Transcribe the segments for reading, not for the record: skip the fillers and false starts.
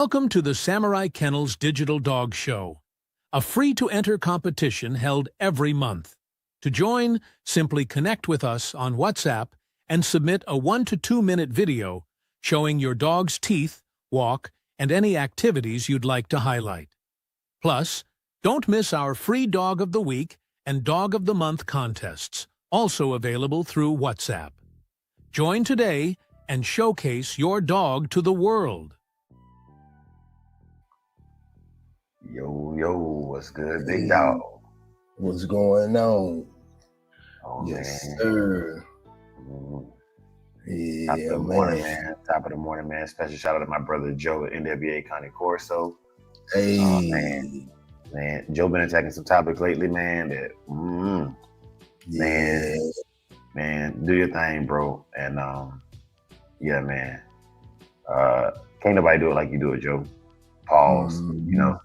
Welcome to the Samurai Kennels Digital Dog Show, a free-to-enter competition held every month. To join, simply connect with us on WhatsApp and submit a 1 to 2 minute video showing your dog's teeth, walk, and any activities you'd like to highlight. Plus, don't miss our free Dog of the Week and Dog of the Month contests, also available through WhatsApp. Join today and showcase your dog to the world. Yo, what's good, big dog? What's going on? Oh, Yes, man. sir. Top Yeah, of the man. morning, man. Top of the morning, man. Special shout out to my brother Joe at NWA County Corso. Hey, Man, Joe been attacking some topics lately, man. That, yeah, man, do your thing, bro. And yeah, man. Can't nobody do it like you do it, Joe. Pause. You know,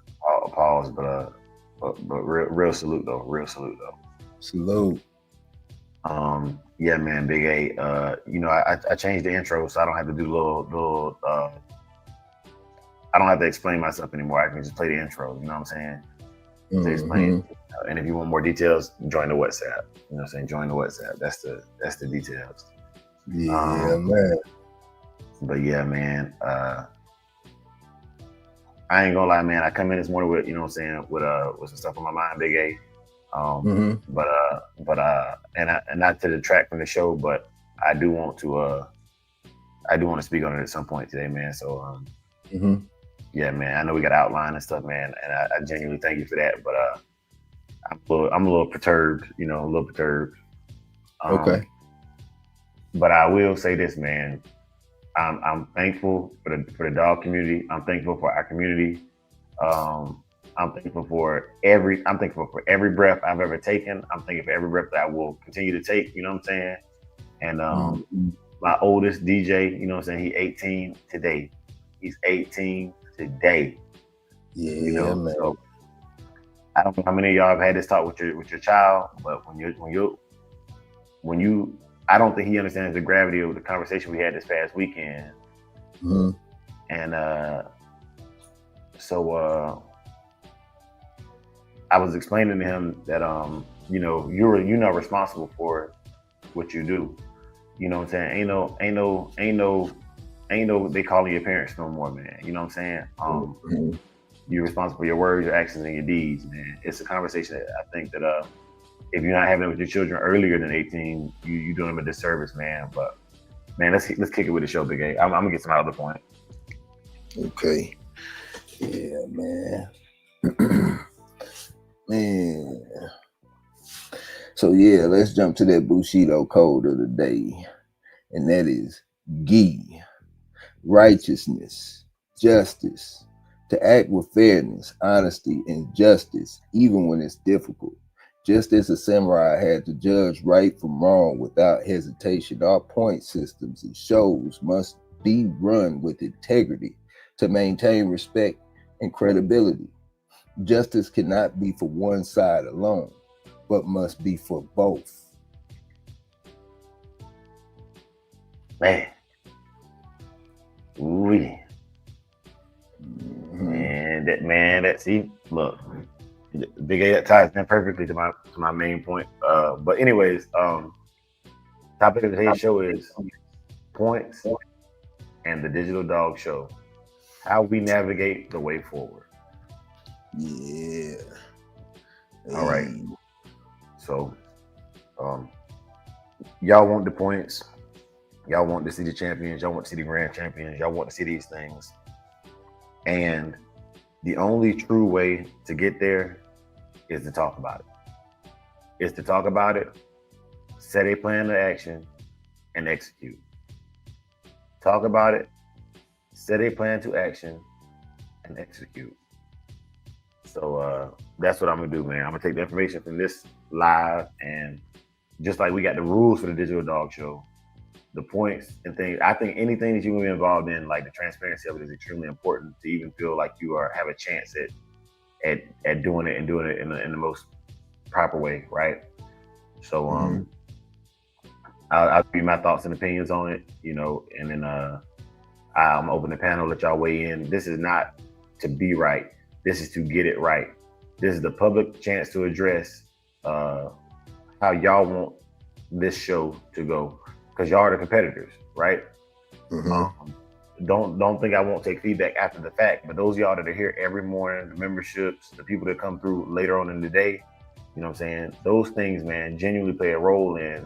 pause, but real salute though. Real salute though. Salute. Yeah, man, Big A. You know, I changed the intro so I don't have to do little I don't have to explain myself anymore. I can just play the intro, you know what I'm saying? To explain. And if you want more details, join the WhatsApp. You know what I'm saying? Join the WhatsApp. That's the details. Yeah, man. But yeah, man, I ain't gonna lie, man. I come in this morning with, you know what I'm saying, with some stuff on my mind, Big A. And not to detract from the show, but I do want to speak on it at some point today, man. So yeah, man. I know we got an outline and stuff, man, and I genuinely thank you for that. But I'm a little perturbed, you know, a little perturbed. Okay. But I will say this, man. I'm thankful for the dog community. I'm thankful for our community. I'm thankful for every breath I've ever taken. I'm thankful for every breath that I will continue to take. You know what I'm saying? And my oldest DJ, you know what I'm saying? He's 18 today. He's 18 today. Yeah, you know, man. So I don't know how many of y'all have had this talk with your child, but when you I don't think he understands the gravity of the conversation we had this past weekend. And so I was explaining to him that you know, you're not responsible for what you do. You know what I'm saying? Ain't no they calling your parents no more, man. You know what I'm saying? You're responsible for your words, your actions, and your deeds, man. It's a conversation that I think that if you're not having it with your children earlier than 18, you doing them a disservice, man. But man, let's kick it with the show, Big A. I'm gonna get some other point. Okay. Yeah, man. Man. So yeah, let's jump to that Bushido code of the day, and that is Gi, righteousness, justice, to act with fairness, honesty, and justice, even when it's difficult. Just as a samurai had to judge right from wrong without hesitation, our point systems and shows must be run with integrity to maintain respect and credibility. Justice cannot be for one side alone, but must be for both. Man. Ooh. Man, see, look. Big A, that ties in perfectly to my main point. But anyways, topic of today's show is points and the digital dog show. How we navigate the way forward. Yeah. All right. So, y'all want the points. Y'all want to see the champions. Y'all want to see the grand champions. Y'all want to see these things. And the only true way to get there is to talk about it. Is to talk about it, set a plan of action, and execute. Talk about it, set a plan to action, and execute. So that's what I'm gonna do, man. I'm gonna take the information from this live, and just like we got the rules for the digital dog show, the points and things. I think anything that you're gonna be involved in, like the transparency of it, is extremely important to even feel like you have a chance at doing it and doing it in the most proper way, right? So I'll give you my thoughts and opinions on it, you know, and then I'm open the panel, let y'all weigh in. This is not to be right. This is to get it right. This is the public chance to address how y'all want this show to go, because y'all are the competitors, right? Mm-hmm. Don't think I won't take feedback after the fact, but those of y'all that are here every morning, the memberships, the people that come through later on in the day, you know what I'm saying? Those things, man, genuinely play a role in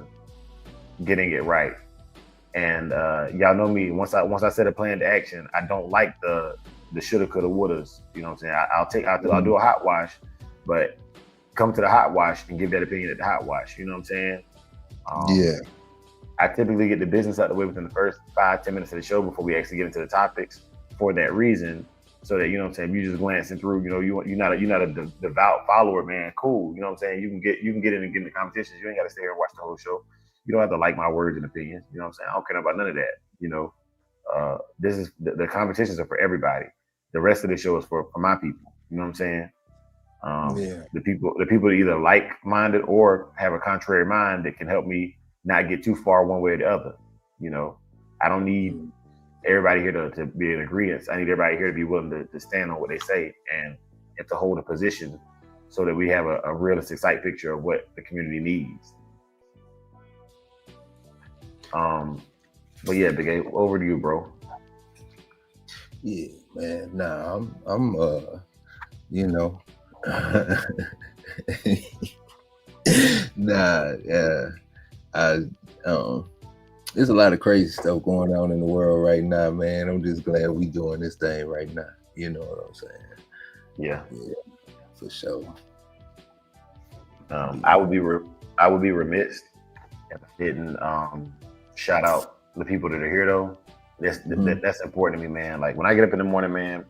getting it right. And y'all know me. Once I set a plan to action, I don't like the shoulda, coulda, wouldas. You know what I'm saying? I'll do a hot wash, but come to the hot wash and give that opinion at the hot wash. You know what I'm saying? Yeah. I typically get the business out of the way within the first 5-10 minutes of the show before we actually get into the topics, for that reason, so that, you know what I'm saying, you just glancing through, you know, you're not a devout follower, man. Cool. You know what I'm saying? You can get in and get in the competitions. You ain't got to stay here and watch the whole show. You don't have to like my words and opinions. You know what I'm saying? I don't care about none of that. You know, this is the competitions are for everybody. The rest of the show is for my people. You know what I'm saying? The people that either like-minded or have a contrary mind that can help me not get too far one way or the other. You know, I don't need everybody here to be in agreement. I need everybody here to be willing to stand on what they say and to hold a position, so that we have a realistic sight picture of what the community needs. But yeah, Big A, over to you, bro. Yeah, man. Nah, I'm you know, nah, yeah. There's a lot of crazy stuff going on in the world right now, man. I'm just glad we doing this thing right now. You know what I'm saying? Yeah, for sure. I would be remiss if I didn't shout out the people that are here though. That's important to me, man. Like when I get up in the morning, man,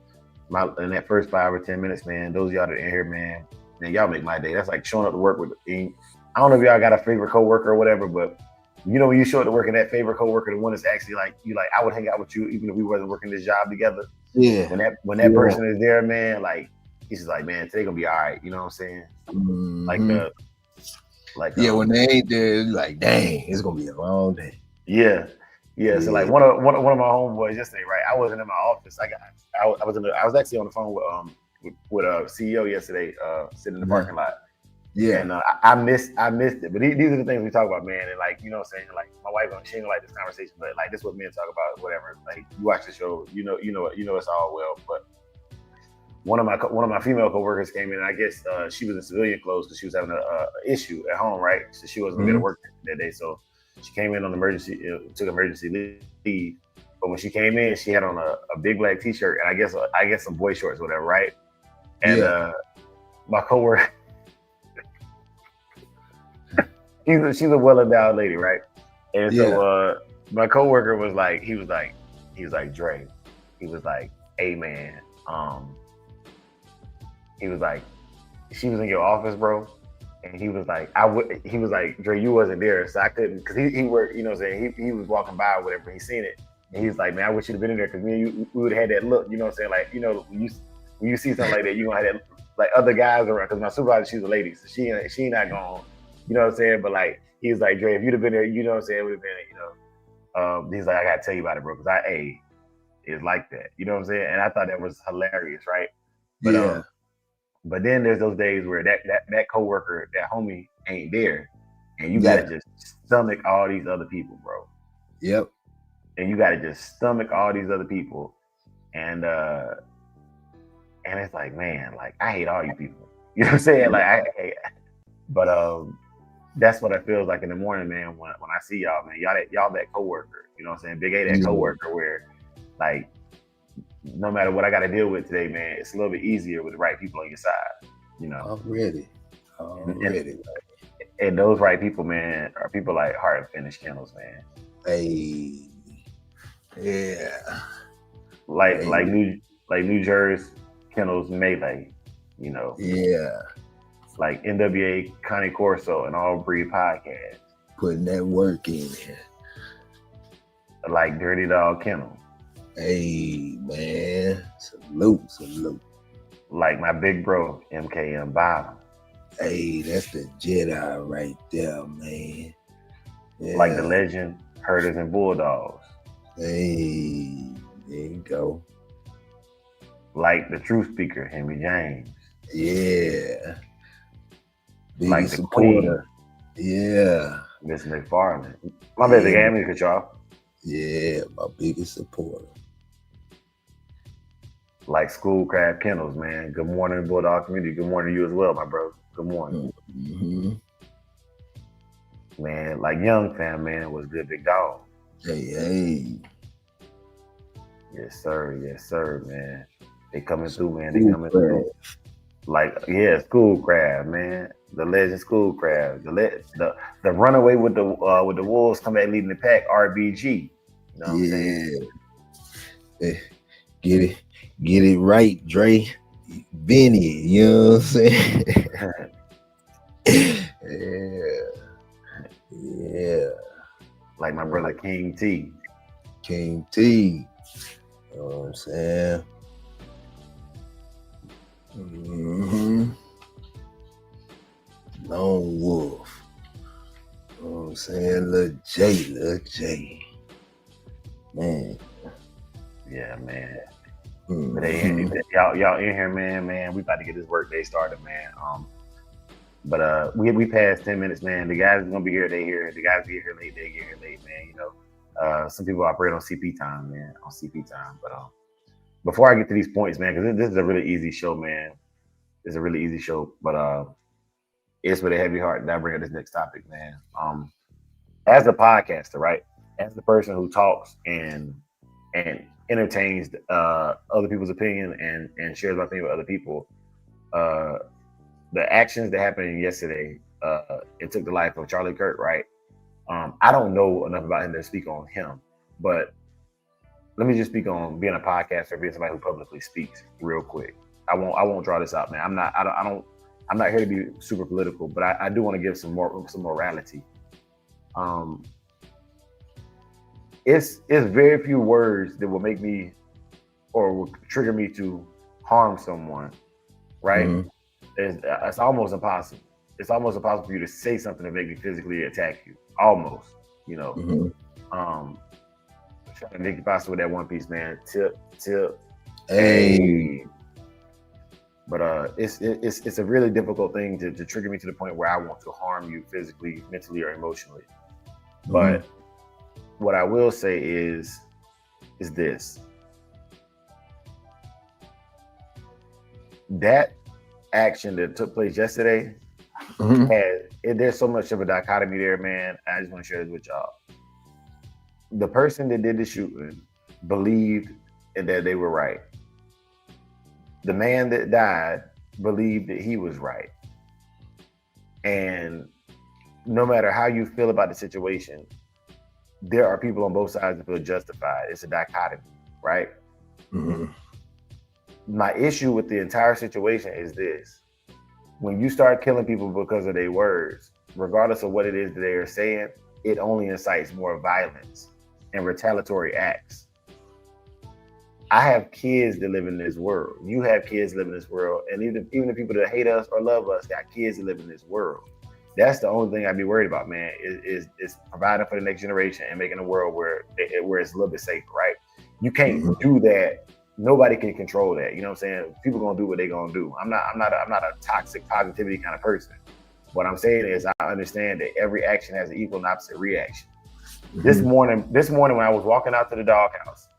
in that first 5 or 10 minutes, man, those of y'all that are in here, man, y'all make my day. That's like showing up to work with. I don't know if y'all got a favorite coworker or whatever, but you know, when you show up to work and that favorite coworker, the one that's actually like you, like I would hang out with you even if we wasn't working this job together. Yeah. When that person is there, man, like he's just like, man, today gonna be all right. You know what I'm saying? When they ain't there, like, dang, it's gonna be a long day. Yeah. So like one of my homeboys yesterday, right? I wasn't in my office. I was actually on the phone with a CEO yesterday, sitting in the parking lot. Yeah. And I missed it. But these are the things we talk about, man. And like, you know what I'm saying? Like my wife, she ain't gonna like this conversation, but like this is what men talk about, whatever. Like you watch the show, you know it's all well. But one of my female coworkers came in, and I guess she was in civilian clothes because she was having a issue at home, right? So she wasn't gonna be able to work that day. So she came in on took emergency leave. But when she came in, she had on a big black t-shirt and I guess some boy shorts or whatever, right? And my coworker, she's a well-endowed lady, right? And so my coworker was like, he was like, Dre, he was like, hey man, he was like, she was in your office, bro. And he was like, Dre, you wasn't there, so I couldn't, because he worked, you know what I'm saying? He was walking by or whatever, he seen it. And he was like, man, I wish you'd have been in there, because me and you, we would have had that look, you know what I'm saying? Like, you know, when you see something like that, you're gonna have that, like other guys around, because my supervisor, she's a lady, so she not gonna, you know what I'm saying? But like, he was like, Dre, if you'd have been there, you know what I'm saying, it would have been, you know, he's like, I gotta tell you about it, bro, because it's like that, you know what I'm saying? And I thought that was hilarious, right? But but then there's those days where that coworker, that homie ain't there, and you gotta just stomach all these other people, bro. Yep. And you gotta just stomach all these other people, and it's like, man, like I hate all you people. You know what I'm saying? Like I hate, but that's what it feels like in the morning, man. When I see y'all, man, y'all that coworker. You know what I'm saying? Big A, that coworker, where like, no matter what I got to deal with today, man, it's a little bit easier with the right people on your side, you know. I'm ready. And those right people, man, are people like Heart and Finish Kennels, man. Hey, yeah. Like New Jersey Kennels Melee, you know. Yeah. Like NWA Connie Corso and All Breed Podcast. Putting that work in there. Like Dirty Dog Kennel. Hey, man. Salute. Like my big bro, MKM Bottom. Hey, that's the Jedi right there, man. Yeah. Like the legend, Herders and Bulldogs. Hey, There you go. Like the truth speaker, Henry James. Yeah. Biggest Like the supporter. Queen, Yeah. Miss McFarland. My bad, they gave me to y'all. Yeah, my biggest supporter. Like Schoolcraft Kennels, man. Good morning, Bulldog community. Good morning to you as well, my bro. Good morning. Mm-hmm. Man, like Young Fam, man, was good, big dog. Hey. Yes, sir, man. They coming through, man. They coming through. Like, yeah, Schoolcraft, man. The legend Schoolcraft. The runaway with the Wolves come back leading the pack, RBG. You know what I'm saying? Get it right, Dre. Benny, you know what I'm saying? Yeah. Like my brother King T. You know what I'm saying? Mm-hmm. Lone Wolf. You know what I'm saying? Lil J. Man. Yeah, man. Mm-hmm. But y'all in here, man. We about to get this work day started, man. But we passed 10 minutes, man. The guys are gonna be here, they here. The guys get here late, they get here late, man. You know, some people operate on CP time, man. But before I get to these points, man, because this is a really easy show, man. It's a really easy show, but it's with a heavy heart that I bring up this next topic, man. As a podcaster, right? As the person who talks and entertains other people's opinion and shares my opinion with other people, the actions that happened yesterday, it took the life of Charlie Kirk, right? I don't know enough about him to speak on him, but let me just speak on being a podcaster, being somebody who publicly speaks real quick. I won't draw this out, man. I'm not here to be super political, but I do want to give some morality. It's very few words that will make me or will trigger me to harm someone, right? Mm-hmm. It's almost impossible. It's almost impossible for you to say something to make me physically attack you. Almost, you know. Mm-hmm. Trying to make it possible with that One Piece, man. Tip. Hey. But it's a really difficult thing to trigger me to the point where I want to harm you physically, mentally, or emotionally. Mm-hmm. But what I will say is this. That action that took place yesterday, mm-hmm. There's so much of a dichotomy there, man. I just want to share this with y'all. The person that did the shooting believed that they were right. The man that died believed that he was right. And no matter how you feel about the situation, there are people on both sides that feel justified. It's a dichotomy, right? Mm-hmm. My issue with the entire situation is this. When you start killing people because of their words, regardless of what it is that they are saying, it only incites more violence and retaliatory acts. I have kids that live in this world. You have kids that live in this world. And even the people that hate us or love us got kids that live in this world. That's the only thing I'd be worried about, man, is providing for the next generation and making a world where it's a little bit safer, right? You can't mm-hmm. do that. Nobody can control that. You know what I'm saying? People gonna do what they gonna do. I'm not a toxic positivity kind of person. What I'm saying is I understand that every action has an equal and opposite reaction. Mm-hmm. This morning when I was walking out to the doghouse,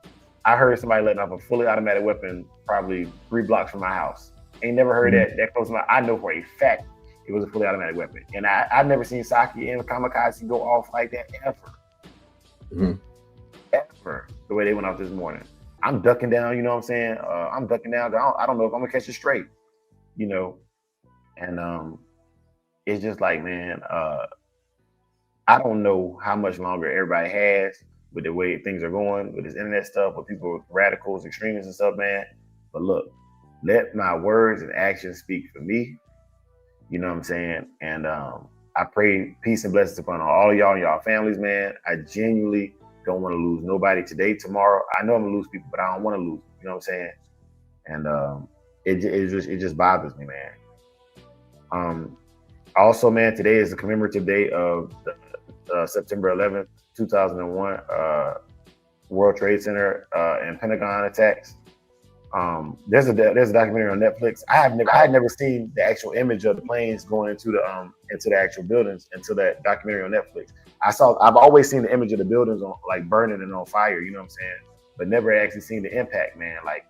I heard somebody letting off a fully automatic weapon probably 3 blocks from my house. Ain't never heard mm-hmm. that close to my. I know for a fact it was a fully automatic weapon. And I've never seen Saki and Kamikaze go off like that ever. Mm-hmm. Ever. The way they went off this morning. I'm ducking down, you know what I'm saying? I'm ducking down. I don't know if I'm gonna catch it straight, you know? And it's just like, man, I don't know how much longer everybody has with the way things are going, with this internet stuff, with people, radicals, extremists and stuff, man. But look, let my words and actions speak for me. You know what I'm saying? And I pray peace and blessings upon all of y'all and y'all families, man. I genuinely don't want to lose nobody today, tomorrow. I know I'm gonna lose people, but I don't want to lose. You know what I'm saying? And it just bothers me, man. Also, man, today is the commemorative day of September 11th, 2001. World Trade Center and Pentagon attacks. There's a documentary on Netflix. I had never seen the actual image of the planes going into the actual buildings until that documentary on Netflix. I've always seen the image of the buildings on like burning and on fire, you know what I'm saying? But never actually seen the impact, man. Like,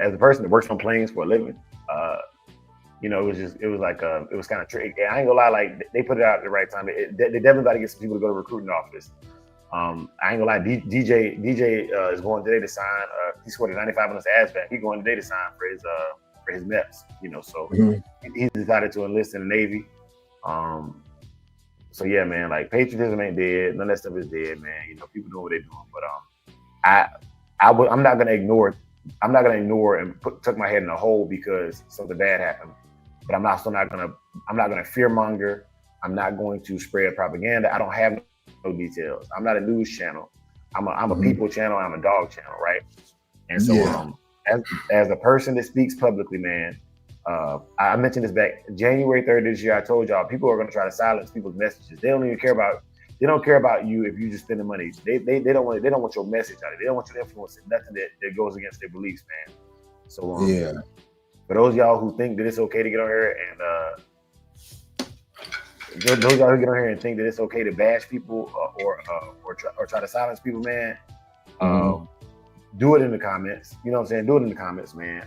as a person that works on planes for a living, you know, it was kind of tricky. And I ain't gonna lie, like they put it out at the right time. They definitely got to get some people to go to recruiting office. I ain't gonna lie, DJ is going today to sign. He scored a 95 on his ass back. He's going today to sign for his MEPS. You know, so he decided to enlist in the Navy. So yeah, man, like patriotism ain't dead. None of that stuff is dead, man. You know, people know what they're doing. But I'm not gonna ignore. I'm not gonna ignore and tuck my head in a hole because something bad happened. But I'm not gonna fear monger. I'm not going to spread propaganda. I don't have no details. I'm not a news channel. I'm a people channel. I'm a dog channel, right? And so, as a person that speaks publicly, man, I mentioned this back January 3rd this year. I told y'all people are going to try to silence people's messages. They don't even care about. They don't care about you if you just spend the money. They don't want your message out of it. They don't want you to influence it. Nothing that goes against their beliefs, man. So for those of y'all who think that it's okay to get on here and those y'all who get on here and think that it's okay to bash people or try to silence people, man, do it in the comments. You know what I'm saying? Do it in the comments, man.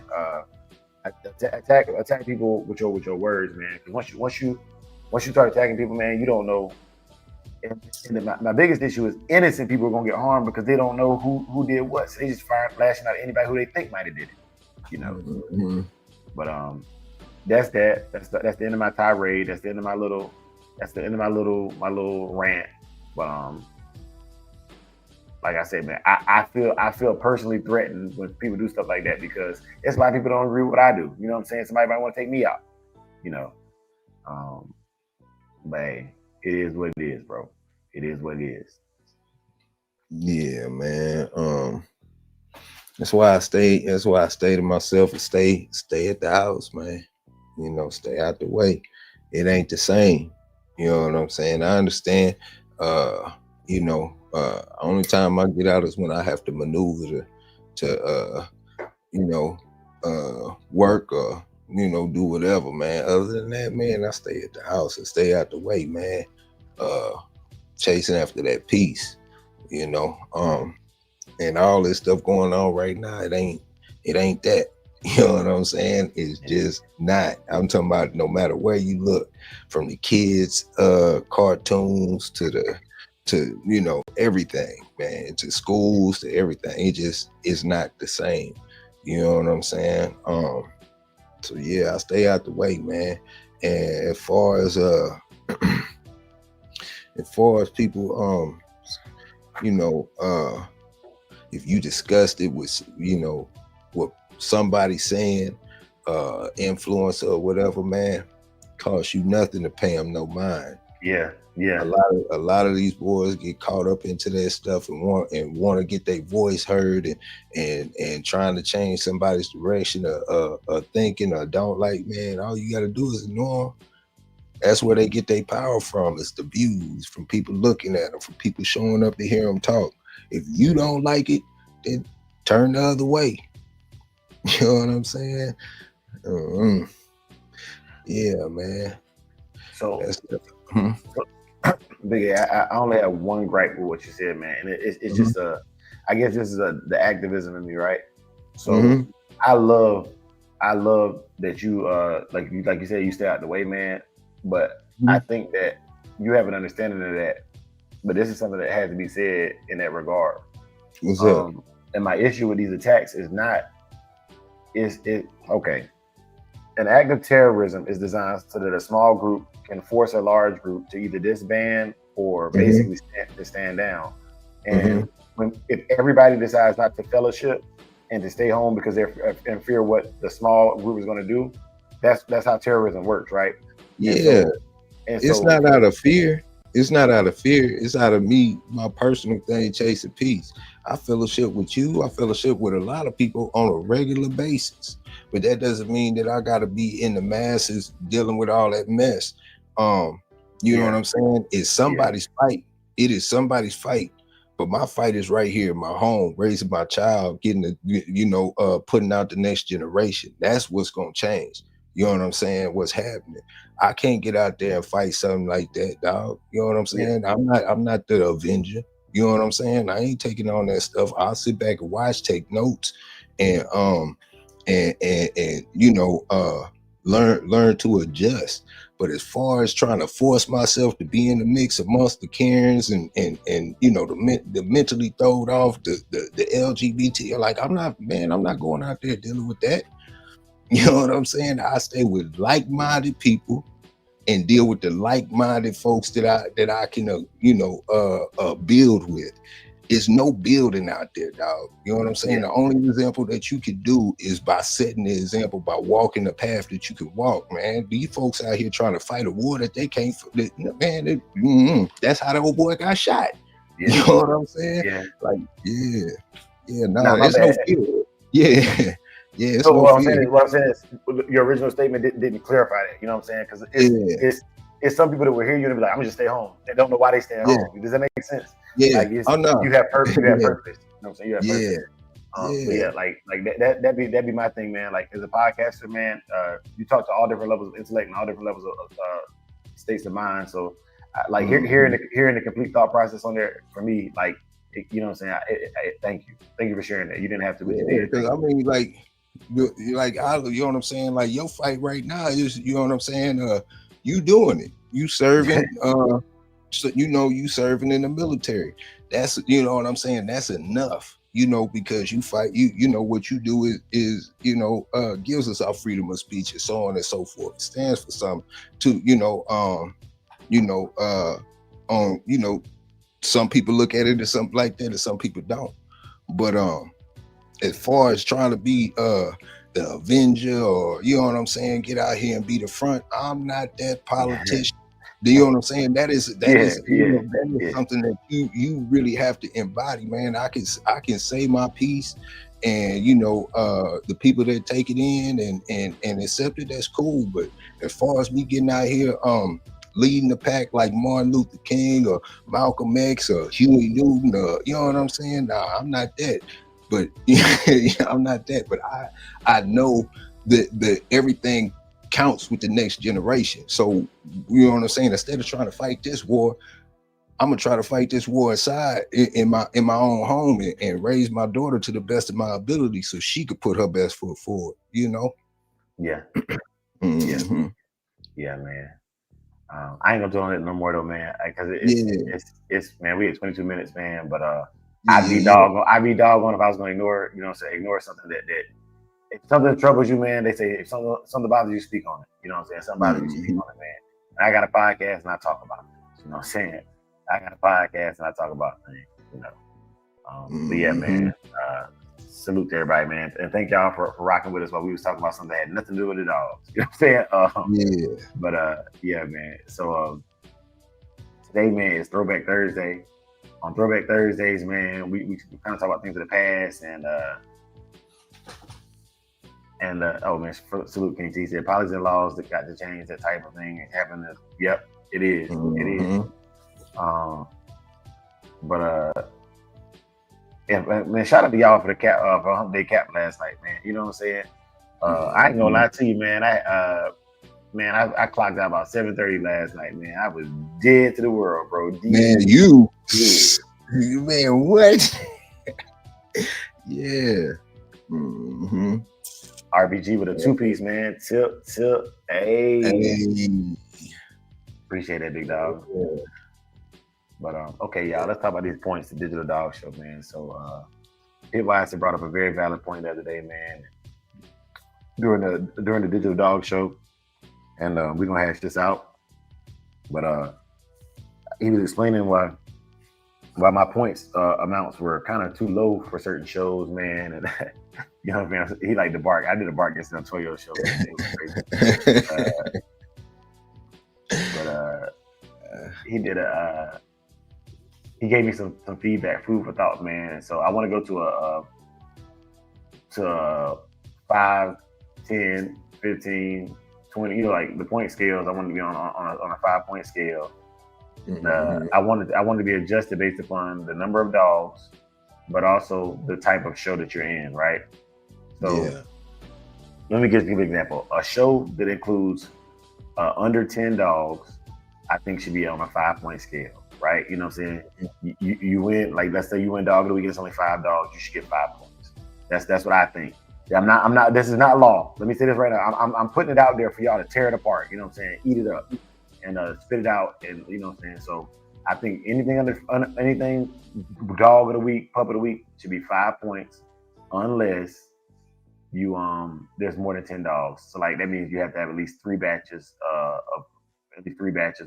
Attack people with your words, man. Because once you start attacking people, man, you don't know. And my biggest issue is innocent people are gonna get harmed because they don't know who did what. So they just flashing out at anybody who they think might have did it. You know. But that's that. That's the end of my tirade. That's the end of my little rant. But like I said, man, I feel personally threatened when people do stuff like that because it's a lot of people don't agree with what I do. You know what I'm saying? Somebody might want to take me out. You know. But hey, it is what it is, bro. It is what it is. Yeah, man. That's why I stay to myself and stay at the house, man. You know, stay out the way. It ain't the same. You know what I'm saying? I understand. You know, only time I get out is when I have to maneuver to work or, you know, do whatever, man. Other than that, man, I stay at the house and stay out the way, man. Chasing after that peace, you know. And all this stuff going on right now, it ain't that. You know what I'm saying? It's just not. I'm talking about no matter where you look, from the kids, cartoons to you know, everything, man, to schools, to everything. It just is not the same. You know what I'm saying? So yeah, I stay out the way, man. And as far as people, you know, if you discussed it with, you know, what somebody saying, influencer or whatever, man, cost you nothing to pay them no mind. Yeah. A lot of these boys get caught up into that stuff and want to get their voice heard and trying to change somebody's direction of thinking or don't like, man. All you got to do is ignore them. That's where they get their power from. It's the views from people looking at them, from people showing up to hear them talk. If you don't like it, then turn the other way. You know what I'm saying? Yeah, man. So, I only have one gripe with what you said, man. And it's just I guess this is the activism in me, right? So I love that you like you said, you stay out the way, man. But I think that you have an understanding of that. But this is something that has to be said in that regard. What's up? And my issue with these attacks is okay. An act of terrorism is designed so that a small group can force a large group to either disband or basically stand down. And if everybody decides not to fellowship and to stay home because they're in fear of what the small group is going to do, that's how terrorism works, right? Yeah. It's not out of fear. It's not out of fear. It's out of me, my personal thing, chasing peace. I fellowship with you. I fellowship with a lot of people on a regular basis. But that doesn't mean that I got to be in the masses dealing with all that mess. You know what I'm saying? It's somebody's fight. It is somebody's fight. But my fight is right here in my home, raising my child, getting the, putting out the next generation. That's what's gonna change. You know what I'm saying? What's happening? I can't get out there and fight something like that, dog. You know what I'm saying? Yeah. I'm not the Avenger. You know what I'm saying? I ain't taking on that stuff. I'll sit back and watch, take notes, and learn to adjust. But as far as trying to force myself to be in the mix amongst the Karens and the mentally throwed off, the LGBT, like I'm not going out there dealing with that. You know what I'm saying? I stay with like-minded people and deal with the like-minded folks that I can build with. It's no building out there, dog. You know what I'm saying? The only example that you can do is by setting the example, by walking the path that you can walk, man. These folks out here trying to fight a war that they can't, that's how the old boy got shot. Yeah. You know what I'm saying? Yeah. Like, Nah, it's no fear. Yeah. Yeah, it's so no what fear. I'm saying is your original statement didn't clarify that. You know what I'm saying? Because it's some people that will hear you and be like, I'm gonna just stay home. They don't know why they stay at home. Does that make sense? Yeah. Like you have purpose. You have purpose. You know what I'm saying? You have purpose. But that'd be my thing, man. Like as a podcaster, man, you talk to all different levels of intellect and all different levels of states of mind. So hearing the complete thought process on there for me, like you know what I'm saying. Thank you for sharing that. You didn't have to. Because I mean, like you know what I'm saying. Like your fight right now is, you know what I'm saying. You doing it. You serving. So you serving in the military. That's, you know what I'm saying. That's enough. You know, because you fight. You know what you do is gives us our freedom of speech and so on and so forth. It stands for something. To some people look at it as something like that, and some people don't. But as far as trying to be the Avenger, or you know what I'm saying, get out here and be the front, I'm not that politician. Do you know what I'm saying? That is something that you really have to embody, man. I can say my piece, and the people that take it in and accept it, that's cool. But as far as me getting out here leading the pack like Martin Luther King or Malcolm X or Huey Newton, or you know what I'm saying? Nah, I'm not that. But I'm not that. But I know that everything counts with the next generation. So you know what I'm saying? Instead of trying to fight this war, I'm gonna try to fight this war inside in my own home and raise my daughter to the best of my ability so she could put her best foot forward. You know? Yeah. Mm-hmm. Yeah, man. I ain't gonna do it no more though, man. Because it's man, we had 22 minutes, man. But I'd be doggone if I was gonna ignore, ignore something that if something troubles you, man. They say if something bothers you, speak on it. You know what I'm saying? Something bothers you, speak on it, man. And I got a podcast and I talk about it. You know what I'm saying? I got a podcast and I talk about things. But yeah, man. Salute to everybody, man, and thank y'all for rocking with us while we was talking about something that had nothing to do with the dogs. You know what I'm saying? But yeah, man. So today, man, is Throwback Thursday. On Throwback Thursdays, man, we kind of talk about things of the past and oh man, salute King T said policies and laws that got to change, that type of thing. It happened. Yep, it is. It is. Yeah, man, shout out to y'all for the cap for Hump Day Cap last night, man. You know what I'm saying? I ain't gonna lie to you, man. I clocked out about 7:30 last night, man. I was dead to the world, bro. Man, man, what? Yeah. Mm-hmm. RBG with a 2-piece, man. Tip. Hey. Appreciate that, big dog. Yeah. But okay, y'all, let's talk about these points, the Digital Dog Show, man. So Pitwise brought up a very valid point the other day, man, during the Digital Dog Show, and we're gonna hash this out. But he was explaining why my points amounts were kind of too low for certain shows, man. And you know, man, he liked to bark. I did a bark against the Toyo show. Man. It was crazy. He did he gave me some feedback, food for thought, man. So I want to go to a 5, 10, 15, 20, like the point scales. I want to be on a 5-point scale. I wanted to be adjusted based upon the number of dogs, but also the type of show that you're in, right? So let me give you an example. A show that includes under 10 dogs, I think should be on a 5-point scale, right? You know what I'm saying? You win, like let's say you win dog of the week, it's only 5 dogs, you should get 5 points. That's what I think. I'm not, this is not law. Let me say this right now. I'm putting it out there for y'all to tear it apart, you know what I'm saying? Eat it up and spit it out, and you know what I'm saying? So I think anything anything dog of the week, pup of the week should be 5 points, unless you there's more than 10 dogs. So like that means you have to have at least 3 batches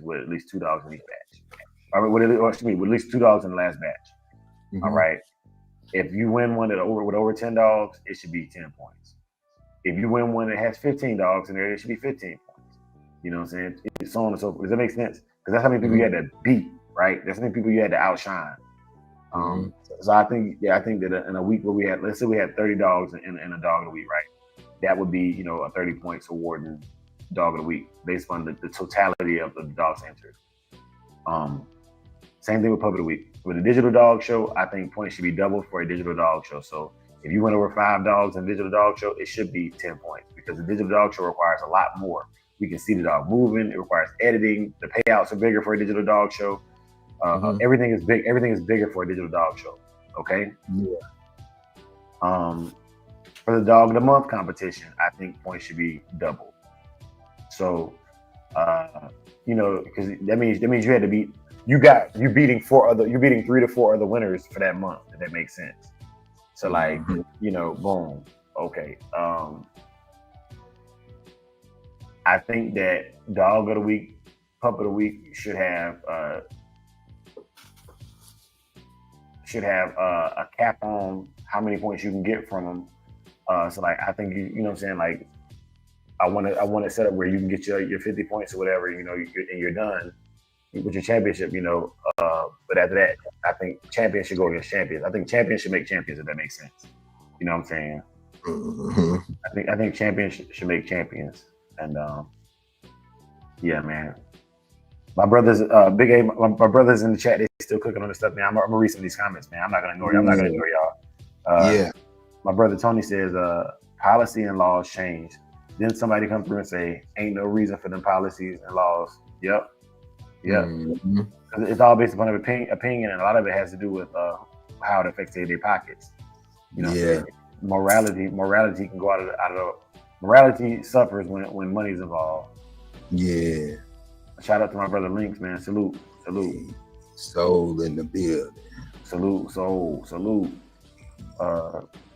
with at least 2 dogs in each batch. With at least 2 dogs in the last batch. All right. If you win one with over 10 dogs, it should be 10 points. If you win one that has 15 dogs in there, it should be 15 points. You know what I'm saying? It's so on and so forth. Does that make sense? Because that's how many people you had to beat, right? That's how many people you had to outshine. So I think that in a week where we had, let's say we had 30 dogs in a dog of the week, right? That would be, a 30 points awarding dog of the week based on the totality of the dogs entered. Same thing with pup of the week. With a digital dog show, I think points should be doubled for a digital dog show. So if you went over 5 dogs in a digital dog show, it should be 10 points, because the digital dog show requires a lot more. We can see the dog moving. It requires editing. The payouts are bigger for a digital dog show. Everything is big. Everything is bigger for a digital dog show. Okay. For the dog of the month competition, I think points should be doubled. So, because that means you had to beat. You're beating 3 to 4 other winners for that month. If that makes sense. So like, boom. Okay. I think that dog of the week, pup of the week should have a cap on how many points you can get from them. So like, I think you know what I'm saying, like I want to set up where you can get your 50 points or whatever, and you're done with your championship, but after that, I think champions should go against champions. I think champions should make champions, if that makes sense. You know what I'm saying? I think champions should make champions. And yeah, man. My brothers, Big A, my brothers in the chat, they still clicking on this stuff, man. I'm gonna read some of these comments, man. I'm not gonna ignore you. I'm not gonna ignore y'all. My brother Tony says, policy and laws change. Then somebody come through and say, ain't no reason for them policies and laws. Yep. It's all based upon opinion, and a lot of it has to do with how it affects their pockets. Morality can go out of the morality suffers when money's involved. Yeah. Shout out to my brother Links, man. Salute. Soul in the building. Salute.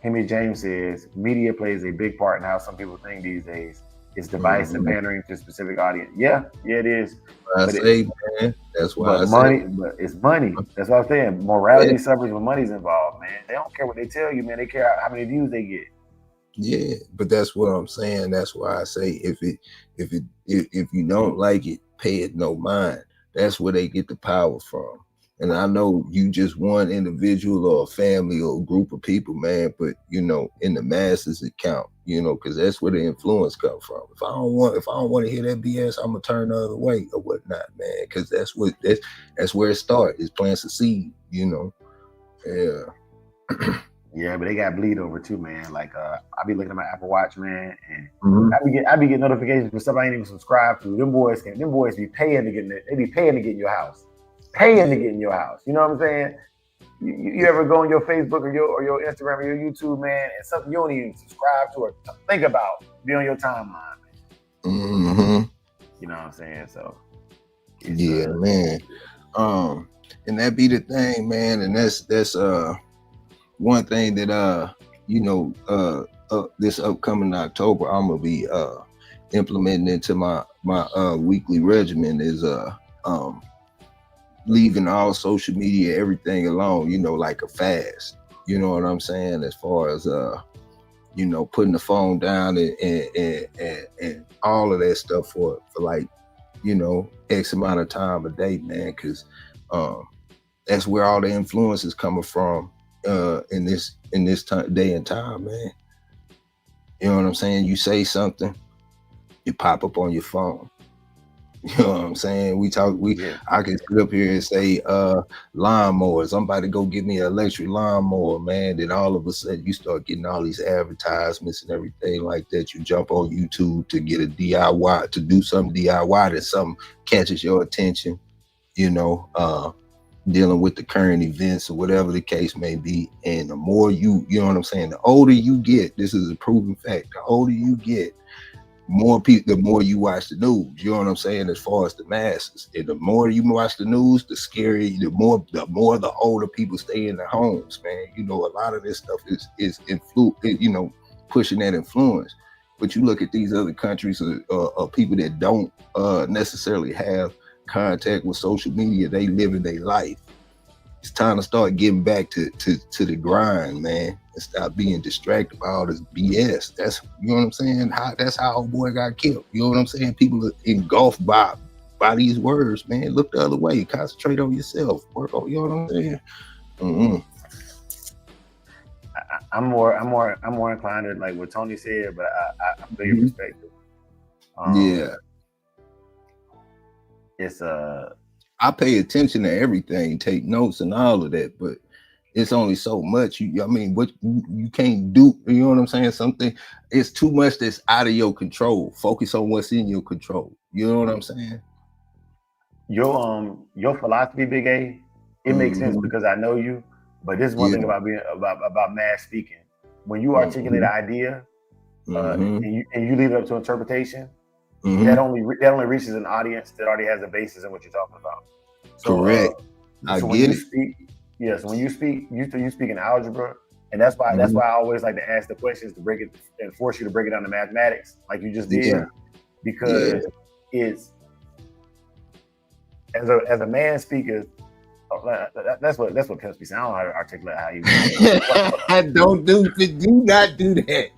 Henry James says media plays a big part in how some people think these days. It's device and pandering to a specific audience. Yeah, it is. Man. That's why I say. But it's money. That's what I'm saying. Morality suffers when money's involved, man. They don't care what they tell you, man. They care how many views they get. Yeah, but that's what I'm saying. That's why I say if you don't like it, pay it no mind. That's where they get the power from. And I know you just one individual or a family or a group of people, man, but in the masses it count, because that's where the influence comes from. If I don't want to hear that BS, I'm gonna turn the other way or whatnot, man, because that's where it starts. It plants a seed, Yeah. Yeah, but they got bleed over too, man. Like I be looking at my Apple Watch, man, and I be getting notifications for stuff I ain't even subscribed to. Them boys be paying to get in your house. Paying to get in your house. You know what I'm saying? You ever go on your Facebook or your Instagram or your YouTube, man, and something you don't even subscribe to or think about be on your timeline, man. You know what I'm saying? So man. And that be the thing, man, and that's one thing that this upcoming October I'm gonna be implementing into my weekly regimen is leaving all social media, everything alone, like a fast. You know what I'm saying? As far as putting the phone down and all of that stuff for like, X amount of time a day, man, because that's where all the influence is coming from in this day and time, man. You know what I'm saying? You say something, you pop up on your phone. You know what I'm saying? I can sit up here and say lawnmowers. I'm about to go get me an electric lawnmower, man. Then all of a sudden you start getting all these advertisements and everything like that. You jump on YouTube to get a DIY, to do some DIY, that something catches your attention, you know, dealing with the current events or whatever the case may be. And the more you know what I'm saying, the older you get, this is a proven fact, the older you get, more people, the more you watch the news, you know what I'm saying, as far as the masses. And the more you watch the news, the scary, the more the older people stay in their homes, man. You know, a lot of this stuff is you know, pushing that influence. But you look at these other countries of people that don't necessarily have contact with social media, they living their life. It's time to start getting back to the grind, man, and stop being distracted by all this BS. That's, you know what I'm saying? That's how old boy got killed. You know what I'm saying? People are engulfed by these words, man. Look the other way. Concentrate on yourself. Work on, you know what I'm saying? Mm-hmm. I'm more inclined to like what Tony said, but I feel your perspective. Yeah. It's I pay attention to everything, take notes and all of that, but it's only so much. I mean, what you can't do, you know what I'm saying? Something, it's too much that's out of your control. Focus on what's in your control. You know what I'm saying? Your philosophy, Big A, it makes sense because I know you. But this is one thing about being about mass speaking. When you articulate an idea and you leave it up to interpretation, that only reaches an audience that already has a basis in what you're talking about. So, correct. So when you speak, you speak in algebra, and that's why I always like to ask the questions to break it and force you to break it down to mathematics, like you just did, because it's as a man speaker. That's what pimps be saying. I don't know how to articulate how you. do not do that.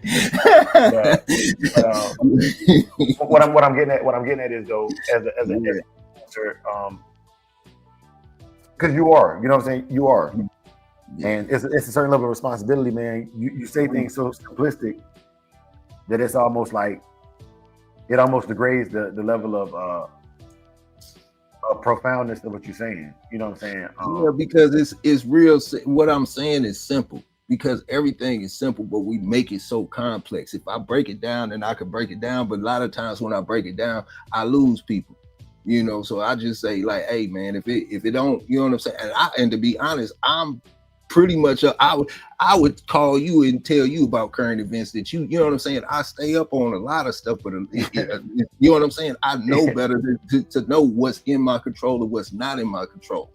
What I'm getting at is though, as an answer, because you are, you know what I'm saying, you are, and it's a certain level of responsibility, man. You say things so simplistic that it's almost like it almost degrades the level of profoundness of what you're saying. You know what I'm saying? Yeah, because it's real. What I'm saying is simple, because everything is simple, but we make it so complex. If I break it down, then I can break it down. But a lot of times when I break it down, I lose people. You know, so I just say like, hey man, if it don't, you know what I'm saying? And to be honest, I'm pretty much I would call you and tell you about current events that you know what I'm saying. I stay up on a lot of stuff, but you know what I'm saying. I know better to know what's in my control and what's not in my control.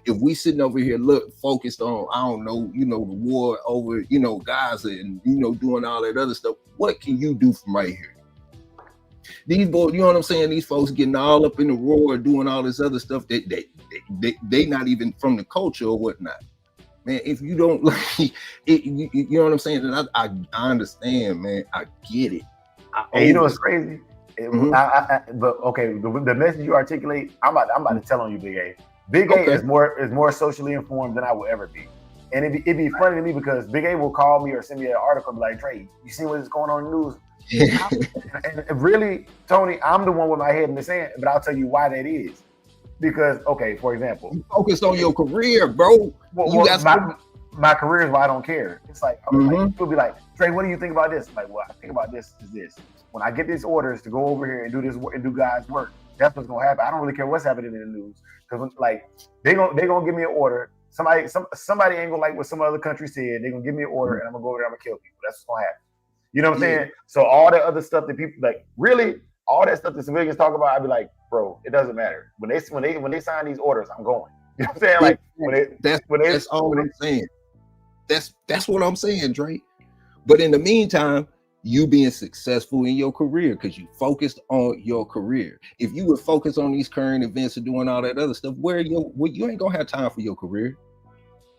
If we sitting over here focused on, I don't know, you know, the war over, you know, Gaza and, you know, doing all that other stuff, what can you do from right here? These boys, you know what I'm saying? These folks getting all up in the roar, doing all this other stuff that they not even from the culture or whatnot. Man, if you don't like it, you know what I'm saying? And I understand, man. I get it. And you know what's crazy? But okay, the message you articulate, I'm about to tell on you, Big A. Big A is more socially informed than I will ever be. And it'd be funny to me because Big A will call me or send me an article and be like, Trey, you see what's going on in the news? And really, Tony, I'm the one with my head in the sand, but I'll tell you why that is. Because, okay, for example, you focus on your career, bro. My career is why I don't care. It's like, people be like, Trey, what do you think about this? I'm like, well, I think about this is this. When I get these orders to go over here and do this and do God's work, that's what's gonna happen. I don't really care what's happening in the news because like they gonna give me an order. Somebody ain't gonna like what some other country said. They're gonna give me an order and I'm gonna go over there. I'm gonna kill people. That's what's gonna happen. You know what I'm saying? So all that other stuff that people like, really, all that stuff that civilians talk about, I'd be like, bro, it doesn't matter. When they sign these orders, I'm going. You know what I'm saying? Like that's all I'm saying. That's what I'm saying, Dre. But in the meantime, you being successful in your career because you focused on your career. If you would focus on these current events and doing all that other stuff, you ain't gonna have time for your career.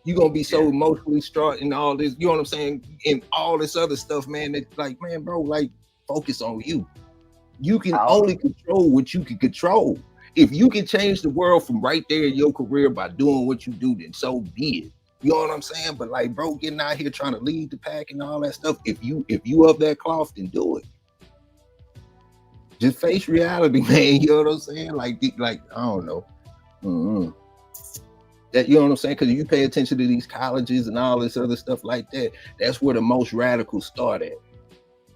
You're gonna be so emotionally distraught and all this, you know what I'm saying, and all this other stuff, man. That like, man, bro, like focus on you. You can only control what you can control. If you can change the world from right there in your career by doing what you do, then so be it. You know what I'm saying? But like, bro, getting out here trying to lead the pack and all that stuff, if you of that cloth, then do it. Just face reality, man. You know what I'm saying? Like I don't know. That, you know what I'm saying? Because you pay attention to these colleges and all this other stuff like that. That's where the most radicals start at,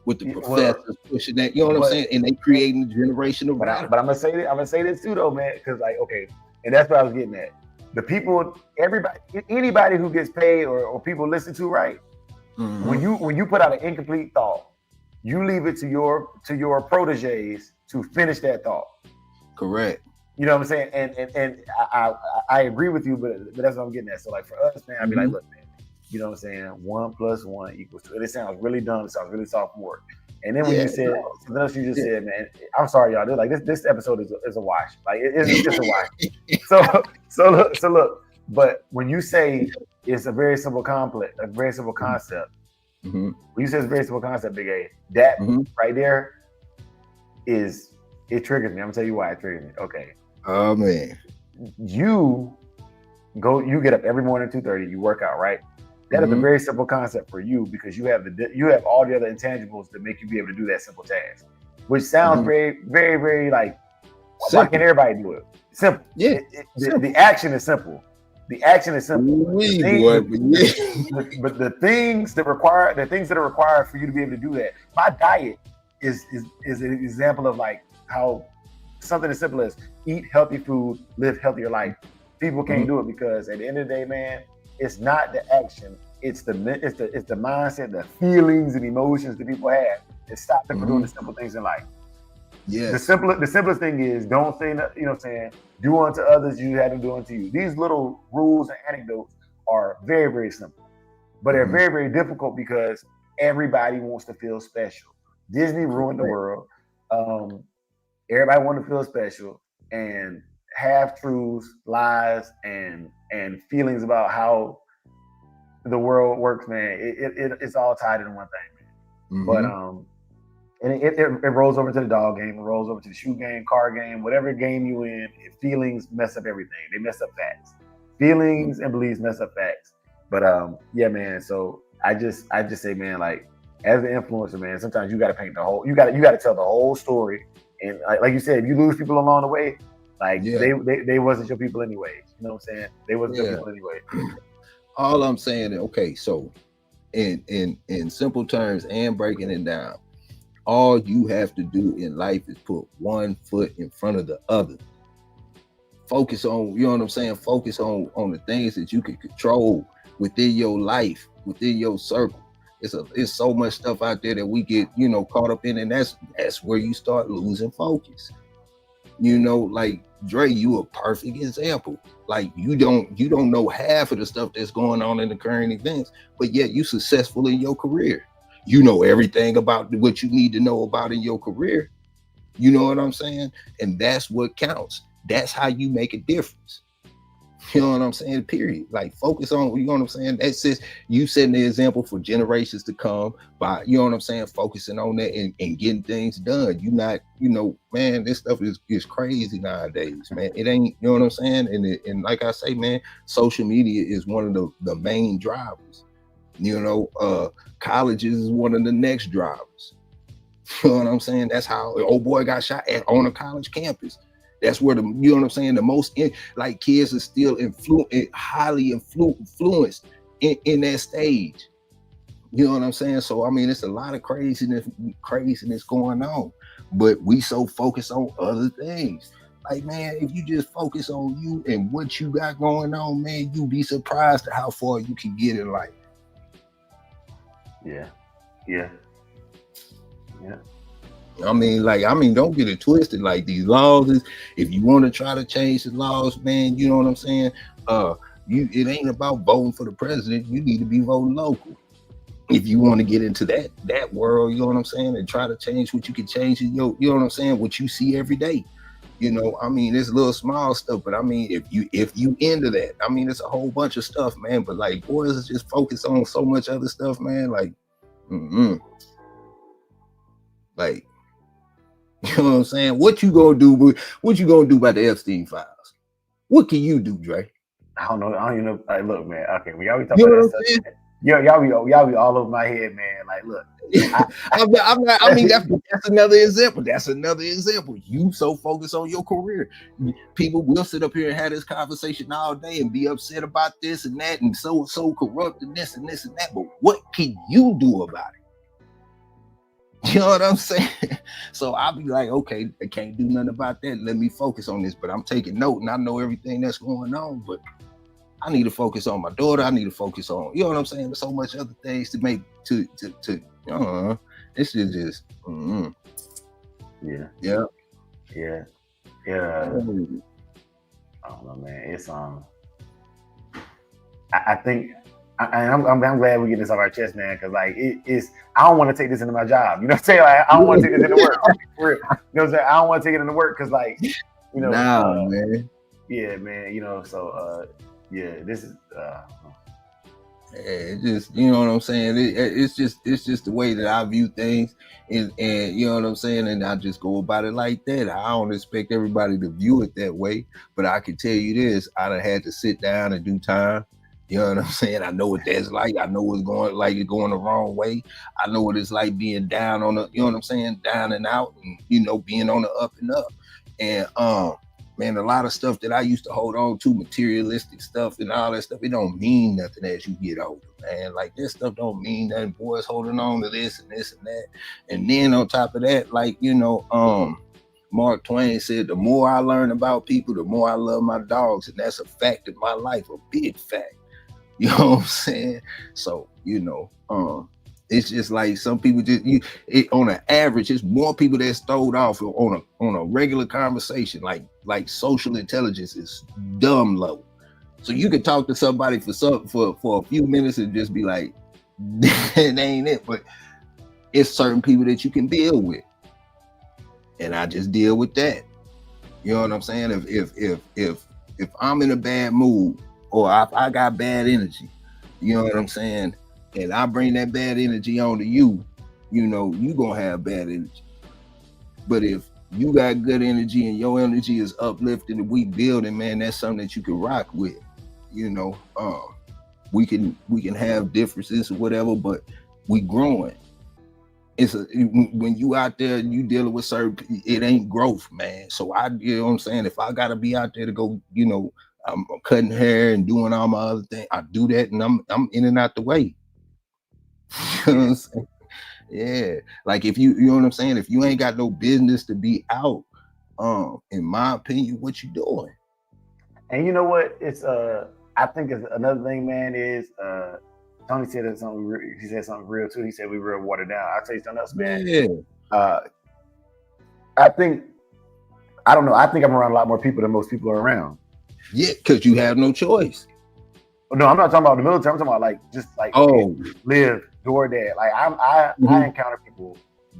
with the professors pushing that. You know what I'm saying? And they creating a generation of radicals. But I'm gonna say this too, though, man. Because like, okay, and that's what I was getting at. The people, everybody, anybody who gets paid or people listen to, right? When you put out an incomplete thought, you leave it to your proteges to finish that thought. Correct. You know what I'm saying? And I agree with you, but that's what I'm getting at. So like for us, man, I'd be like, look, man, you know what I'm saying? 1 + 1 = 2. And it sounds really dumb. It sounds really sophomore. And then when you said something else, you just said, man, I'm sorry, y'all. Like this episode is a wash. Like it's just a wash. So look. But when you say it's a very simple concept, when you say it's a very simple concept, Big A, that right there it triggers me. I'm gonna tell you why it triggers me. Okay. Oh man. You get up every morning at 2:30, you work out, right? That is a very simple concept for you because you have all the other intangibles that make you be able to do that simple task. Which sounds very, very, very like simple. Why can't everybody do it? Simple. Yeah. The action is simple. The action is simple. But the things that are required for you to be able to do that. My diet is an example of like how something as simple as eat healthy food, live healthier life. People can't do it because at the end of the day, man, it's not the action, it's the mindset, the feelings and emotions that people have that stop them from doing the simple things in life. Yeah. The simplest thing is don't say, you know what I'm saying, do unto others you had them do unto you. These little rules and anecdotes are very, very simple, but they're very, very difficult because everybody wants to feel special. Disney ruined the world. Everybody wants to feel special, and half-truths, lies, and feelings about how the world works, man. It's all tied in one thing, man. But and it rolls over to the dog game, it rolls over to the shoe game, car game, whatever game you in. Feelings mess up everything. They mess up facts. Feelings and beliefs mess up facts. But yeah, man. So I just say, man, like as an influencer, man, sometimes you got to paint the whole. You got to tell the whole story. And like you said, if you lose people along the way, like they wasn't your people anyway. You know what I'm saying? They wasn't your people anyway. All I'm saying is, okay, so in simple terms and breaking it down, all you have to do in life is put one foot in front of the other. Focus on, you know what I'm saying? Focus on the things that you can control within your life, within your circle. It's so much stuff out there that we get, caught up in, and that's where you start losing focus. Like Dre, you a perfect example. Like you don't know half of the stuff that's going on in the current events, but yet you successful in your career. You know everything about what you need to know about in your career. You know what I'm saying? And that's what counts. That's how you make a difference. You know what I'm saying? Period. Like focus on, you know what I'm saying? That's just you setting the example for generations to come by, you know what I'm saying, focusing on that and getting things done. You not, man, this stuff is crazy nowadays, man. It ain't, you know what I'm saying? And like I say, man, social media is one of the main drivers. Colleges is one of the next drivers. You know what I'm saying? That's how old boy got shot on a college campus. That's where the most kids are still highly influenced in that stage. You know what I'm saying? So I mean, it's a lot of craziness going on, but we so focused on other things. Like, man, if you just focus on you and what you got going on, man, you'll be surprised at how far you can get in life. Yeah. I mean, don't get it twisted. Like these laws is, if you want to try to change the laws, man, you know what I'm saying? It ain't about voting for the president. You need to be voting local. If you want to get into that world, you know what I'm saying, and try to change what you can change in you know what I'm saying, what you see every day. I mean, it's little small stuff, but I mean, if you into that, I mean, it's a whole bunch of stuff, man. But like boys just focus on so much other stuff, man. Like, like, you know what I'm saying? What you gonna do about the Epstein files? What can you do, Dre? I don't even know. Like, look, man. Okay, we always talking about that stuff. Y'all be all over my head, man. Like, look, I mean, that's That's another example. That's another example. You so focused on your career. People will sit up here and have this conversation all day and be upset about this and that and so corrupt and this and this and that. But what can you do about it? You know what I'm saying? So I'll be like, okay, I can't do nothing about that. Let me focus on this. But I'm taking note and I know everything that's going on. But I need to focus on my daughter. I need to focus on, you know what I'm saying? There's so much other things to make this is just Yeah. I don't know, man. It's I think I'm glad we get this off our chest, man, because like it's I don't want to take this into my job. You know what I'm saying? Like, I don't want to take this into work. For real. You know what I'm saying? I don't want to take it into work because, like, you know, man. Yeah, man. You know, so yeah, this is it just, you know what I'm saying? It's just the way that I view things, and you know what I'm saying? And I just go about it like that. I don't expect everybody to view it that way, but I can tell you this: I done had to sit down and do time. You know what I'm saying? I know what that's like. I know what's going the wrong way. I know what it's like being down on the, you know what I'm saying, down and out, and you know, being on the up and up. And man, a lot of stuff that I used to hold on to, materialistic stuff and all that stuff, it don't mean nothing as you get older, man. Like, this stuff don't mean nothing. Boys holding on to this and this and that. And then on top of that, like, you know, Mark Twain said, the more I learn about people, the more I love my dogs. And that's a fact in my life, a big fact. You know what I'm saying? So, you know, it's just like some people just on an average, it's more people that's throwed off on a regular conversation. Like social intelligence is dumb low. So you can talk to somebody for a few minutes and just be like, that ain't it. But it's certain people that you can deal with, and I just deal with that. You know what I'm saying? If I'm in a bad mood, or I got bad energy, you know what I'm saying? And I bring that bad energy on to you, you know, you gonna have bad energy. But if you got good energy and your energy is uplifting and we building, man, that's something that you can rock with. You know, we can have differences or whatever, but we growing. When you out there and you dealing with certain, it ain't growth, man. So you know what I'm saying? If I gotta be out there to go, you know, I'm cutting hair and doing all my other things, I do that, and I'm in and out the way. You know what I'm saying? Yeah, like if you know what I'm saying, if you ain't got no business to be out, in my opinion, what you doing? And you know what? It's I think it's another thing, man, is Tony said something. He said something real too. He said we real watered down. I'll tell you something else, man. Yeah. I think I'm around a lot more people than most people are around. Yeah, because you have no choice. No, I'm not talking about the military. I'm talking about like just like live, DoorDash. Like I encounter people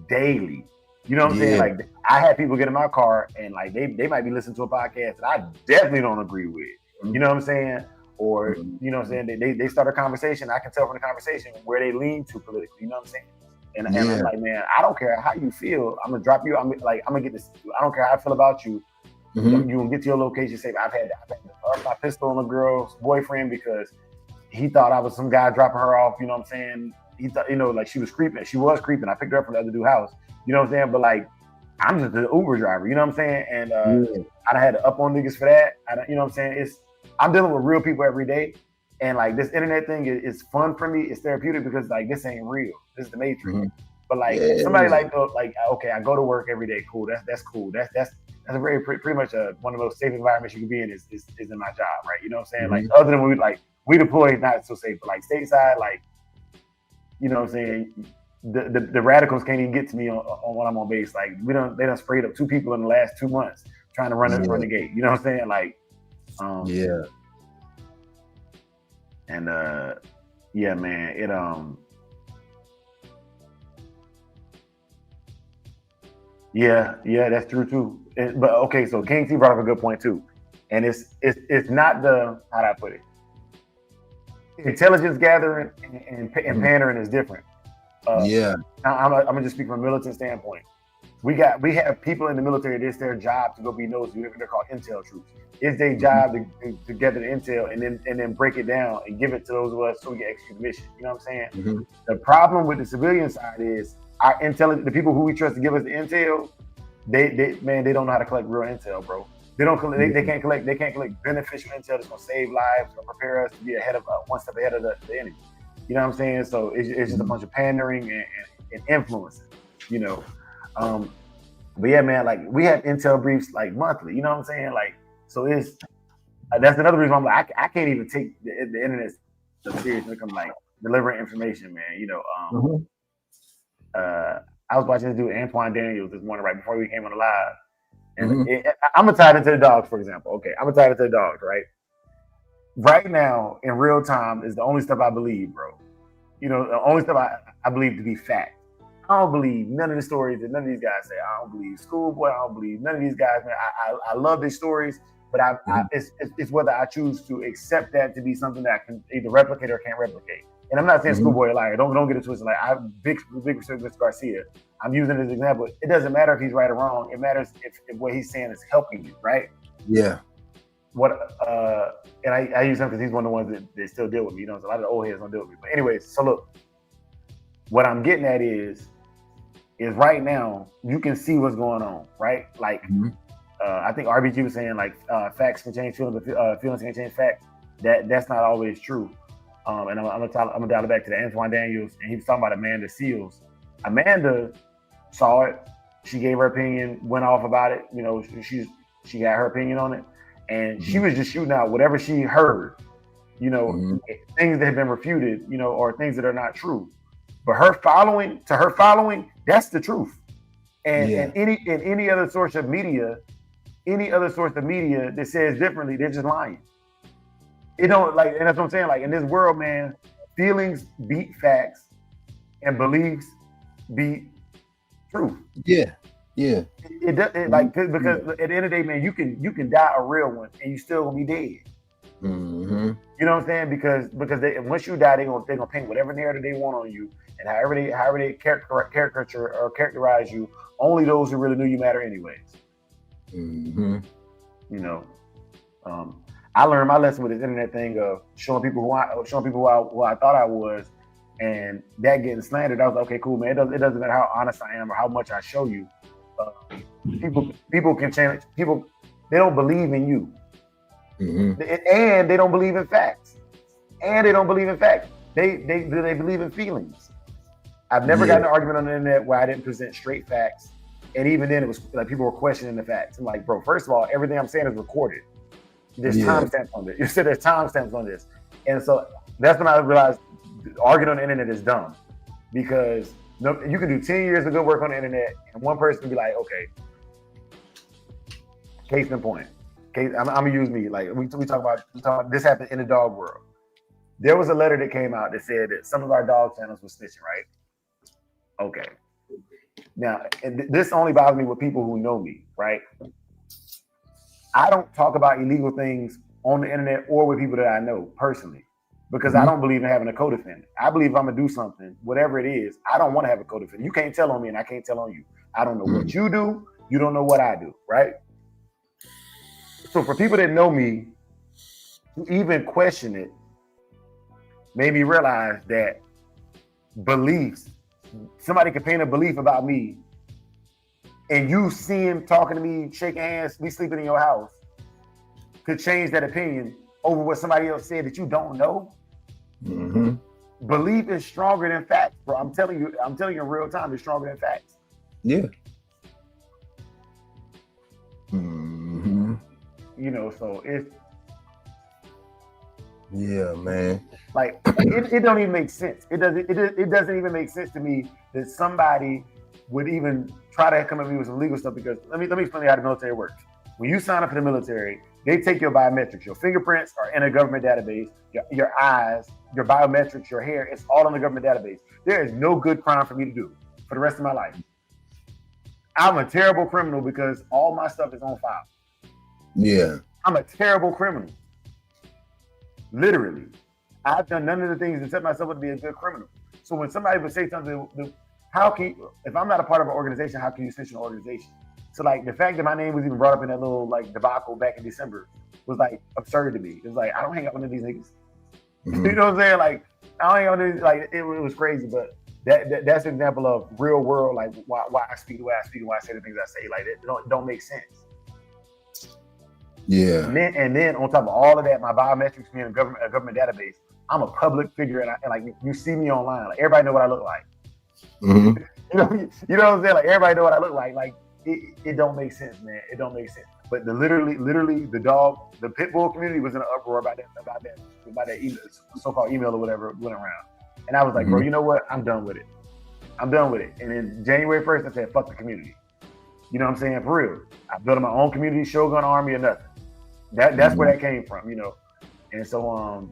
daily. You know what I'm saying? Like I had people get in my car and like they might be listening to a podcast that I definitely don't agree with. You know what I'm saying? Or you know what I'm saying? They start a conversation. I can tell from the conversation where they lean to politically. You know what I'm saying? And I'm like, man, I don't care how you feel. I'm gonna drop you. I'm gonna get this. I don't care how I feel about you. You can get to your location safe. I've had to up my pistol on a girl's boyfriend because he thought I was some guy dropping her off. You know what I'm saying? He thought, you know, like she was creeping. She was creeping. I picked her up from the other dude's house. You know what I'm saying? But like, I'm just an Uber driver. You know what I'm saying? And I had to up on niggas for that. You know what I'm saying? I'm dealing with real people every day. And like this internet thing is fun for me. It's therapeutic because like this ain't real. This is the Matrix. But like somebody like okay, I go to work every day. Cool. That's cool. That's a very pretty much one of the most safe environments you can be in is in my job, right? You know what I'm saying? Like other than we deploy, not so safe, but like stateside, like you know what I'm saying? The radicals can't even get to me on when I'm on base. Like they done sprayed up 2 people in the last 2 months trying to run the gate. You know what I'm saying? Like and yeah, man, it yeah, that's true too. But okay, so King T brought up a good point too, and it's not the, how do I put it? Intelligence gathering and pandering is different. I'm gonna just speak from a militant standpoint. We have people in the military. It's their job to go be nosy. They're called intel troops. It's their job to gather the intel and then break it down and give it to those of us so we can execute the mission. You know what I'm saying? The problem with the civilian side is our intel, the people who we trust to give us the intel, they don't know how to collect real intel, bro. They don't collect, they can't collect beneficial intel that's gonna save lives or prepare us to be ahead of one step ahead of the enemy. You know what I'm saying? So it's just a bunch of pandering and influencing, you know. But yeah, man, like we have intel briefs like monthly. You know what I'm saying? Like, so it's that's another reason why I'm like I can't even take the internet so serious when it comes like delivering information, man. You know, I was watching this dude Antoine Daniels this morning right before we came on the live, and I'm gonna tie it into the dogs, for example. Okay, I'm gonna tie it into the dogs, right? Right now, in real time, is the only stuff I believe, bro. You know, the only stuff I believe to be fact. I don't believe none of the stories that none of these guys say. I don't believe Schoolboy. I don't believe none of these guys, man. I love these stories, but it's whether I choose to accept that to be something that I can either replicate or can't replicate. And I'm not saying Schoolboy a liar. Don't get it twisted. Like I big respect Mr. Garcia. I'm using it as an example. It doesn't matter if he's right or wrong. It matters if what he's saying is helping you, right? Yeah. And I use him because he's one of the ones that still deal with me. You know, a lot of the old heads don't deal with me. But anyways, so look, what I'm getting at is right now you can see what's going on, right? Like I think RBG was saying like facts can change feelings, but feelings can change facts. That's not always true. And I'm gonna dial it back to the Antoine Daniels, and he was talking about Amanda Seals. Amanda saw it. She gave her opinion, went off about it. You know, she had her opinion on it, and she was just shooting out whatever she heard. You know, things that have been refuted, you know, or things that are not true. But her following, that's the truth. And any other source of media that says differently, they're just lying. It don't like, and that's what I'm saying. Like in this world, man, feelings beat facts, and beliefs beat truth. Yeah. It like because at the end of the day, man, you can die a real one, and you still gonna be dead. You know what I'm saying? Because once you die, they're gonna paint whatever narrative they want on you, and however they caricature or characterize you. Only those who really knew you matter, anyways. You know, I learned my lesson with this internet thing of showing people who I thought I was, and that getting slandered. I was like, okay, cool, man. It doesn't matter how honest I am or how much I show you. People can change. People, they don't believe in you. And they don't believe in facts. They believe in feelings. I've never gotten an argument on the internet where I didn't present straight facts. And even then it was like people were questioning the facts. I'm like, bro, first of all, everything I'm saying is recorded. There's timestamps on this. You said there's timestamps on this. And so that's when I realized arguing on the internet is dumb. Because you can do 10 years of good work on the internet and one person can be like, okay, case in point. I'm gonna use me. Like we talk about this happened in the dog world. There was a letter that came out that said that some of our dog channels were snitching, right? Okay. Now, and this only bothers me with people who know me, right? I don't talk about illegal things on the internet or with people that I know personally, because I don't believe in having a co-defendant. I believe if I'm gonna do something, whatever it is, I don't want to have a co-defendant. You can't tell on me and I can't tell on you. I don't know what you do. You don't know what I do, right? So for people that know me, to even question it made me realize that beliefs, somebody can paint a belief about me and you see him talking to me, shaking hands, me sleeping in your house, could change that opinion over what somebody else said that you don't know. Belief is stronger than facts, bro. I'm telling you in real time, it's stronger than facts. Yeah. You know, so it's man. Like it don't even make sense. It doesn't even make sense to me that somebody would even try to come at me with some legal stuff, because let me explain how the military works. When you sign up for the military, they take your biometrics. Your fingerprints are in a government database. Your eyes, your biometrics, your hair, it's all in the government database. There is no good crime for me to do for the rest of my life. I'm a terrible criminal because all my stuff is on file. Yeah. I'm a terrible criminal. Literally. I've done none of the things that set myself up to be a good criminal. So when somebody would say something, if I'm not a part of an organization, how can you snitch an organization? So like the fact that my name was even brought up in that little like debacle back in December was like absurd to me. It was like, I don't hang out with these niggas. You know what I'm saying? Like I don't hang out with these, like it was crazy, but that's an example of real world, like why I speak the way I speak and why I say the things I say. Like it don't make sense. Yeah. And then on top of all of that, my biometrics being a government database, I'm a public figure, and like you see me online, like everybody know what I look like. Mm-hmm. you know what I'm saying? Like everybody know what I look like. Like it don't make sense, man. It don't make sense. But literally the pit bull community was in an uproar about that email, so-called email or whatever went around. And I was like, bro, you know what? I'm done with it. And then January 1st, I said, fuck the community. You know what I'm saying? For real. I built my own community, Shogun Army or nothing. That's where that came from, you know. And so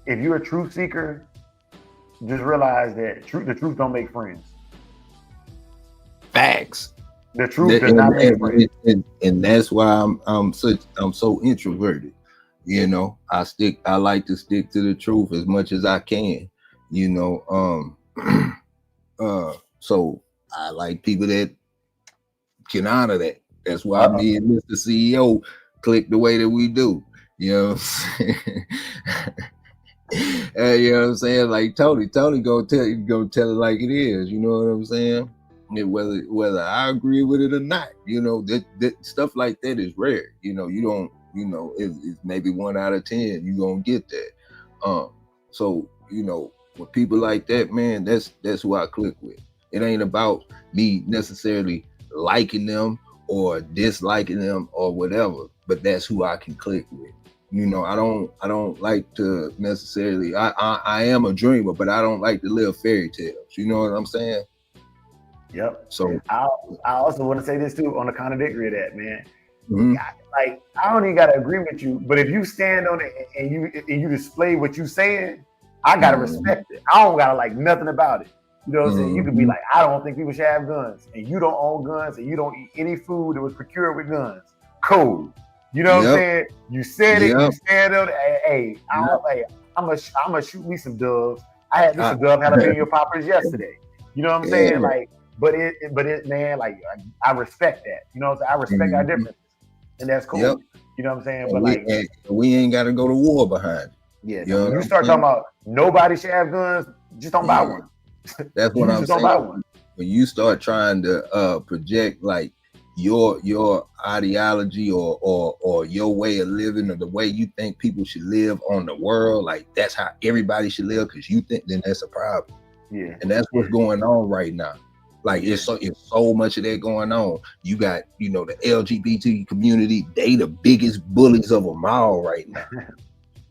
if you're a truth seeker, just realize that the truth don't make friends. Facts. The truth does not make friends. And that's why I'm so introverted. You know, I like to stick to the truth as much as I can, you know. So I like people that can honor that. That's why me and Mr. CEO click the way that we do. You know what I'm saying? You know what I'm saying? Like Tony go tell it like it is. You know what I'm saying? And whether I agree with it or not, you know, that stuff like that is rare. You know, you don't. You know, it's maybe 1 out of 10 you gonna get that. So you know, with people like that, man, that's who I click with. It ain't about me necessarily liking them or disliking them or whatever, but that's who I can click with. You know, I don't like to necessarily. I am a dreamer, but I don't like to live fairy tales. You know what I'm saying? Yep. So I also want to say this too on the contradictory of that, man. Mm-hmm. Like I don't even gotta agree with you, but if you stand on it and you display what you saying, I gotta respect it. I don't gotta like nothing about it. You know what I'm saying? You could be like, I don't think people should have guns, and you don't own guns, and you don't eat any food that was procured with guns. Cool. You know what I'm saying? You said it. You stand on it. Hey, I'm gonna shoot me some doves. I had me some dove jalapeno poppers yesterday. You know what I'm saying? Like, but it, man, like I respect that. You know what I'm saying? I respect our differences. And that's cool. Yep. You know what I'm saying? But we ain't got to go to war behind it. Yeah. You know, you start talking about nobody should have guns, just don't buy one. That's what I'm saying. Don't buy one. When you start trying to project like your ideology or your way of living or the way you think people should live on the world, like that's how everybody should live because you think, then that's a problem. Yeah. And that's what's going on right now. Like it's so much of that going on. You got, you know, the LGBT community, they the biggest bullies of them all right now.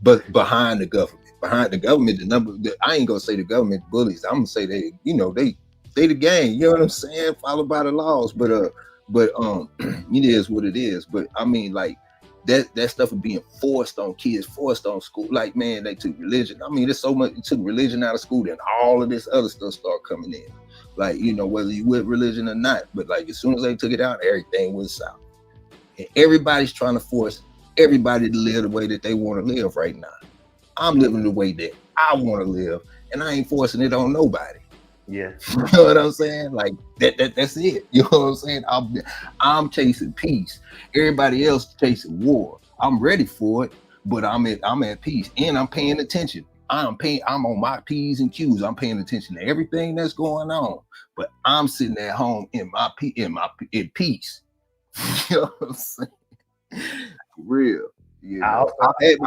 But behind the government, I ain't gonna say the government bullies. I'm gonna say they the gang. You know what I'm saying? Followed by the laws. But it is what it is. But I mean, like that stuff is being forced on kids, forced on school. Like, man, they took religion. I mean, there's so much. It took religion out of school, and all of this other stuff start coming in. Like, you know, whether you with religion or not, but like as soon as they took it out, everything was south. And everybody's trying to force everybody to live the way that they want to live right now. I'm living the way that I want to live, and I ain't forcing it on nobody. Yeah. You know what I'm saying? Like that's it. You know what I'm saying? I'm chasing peace. Everybody else chasing war. I'm ready for it, but I'm at peace, and I'm paying attention. I'm on my P's and Q's. I'm paying attention to everything that's going on, but I'm sitting at home in peace. You know what I'm saying? Real. You know?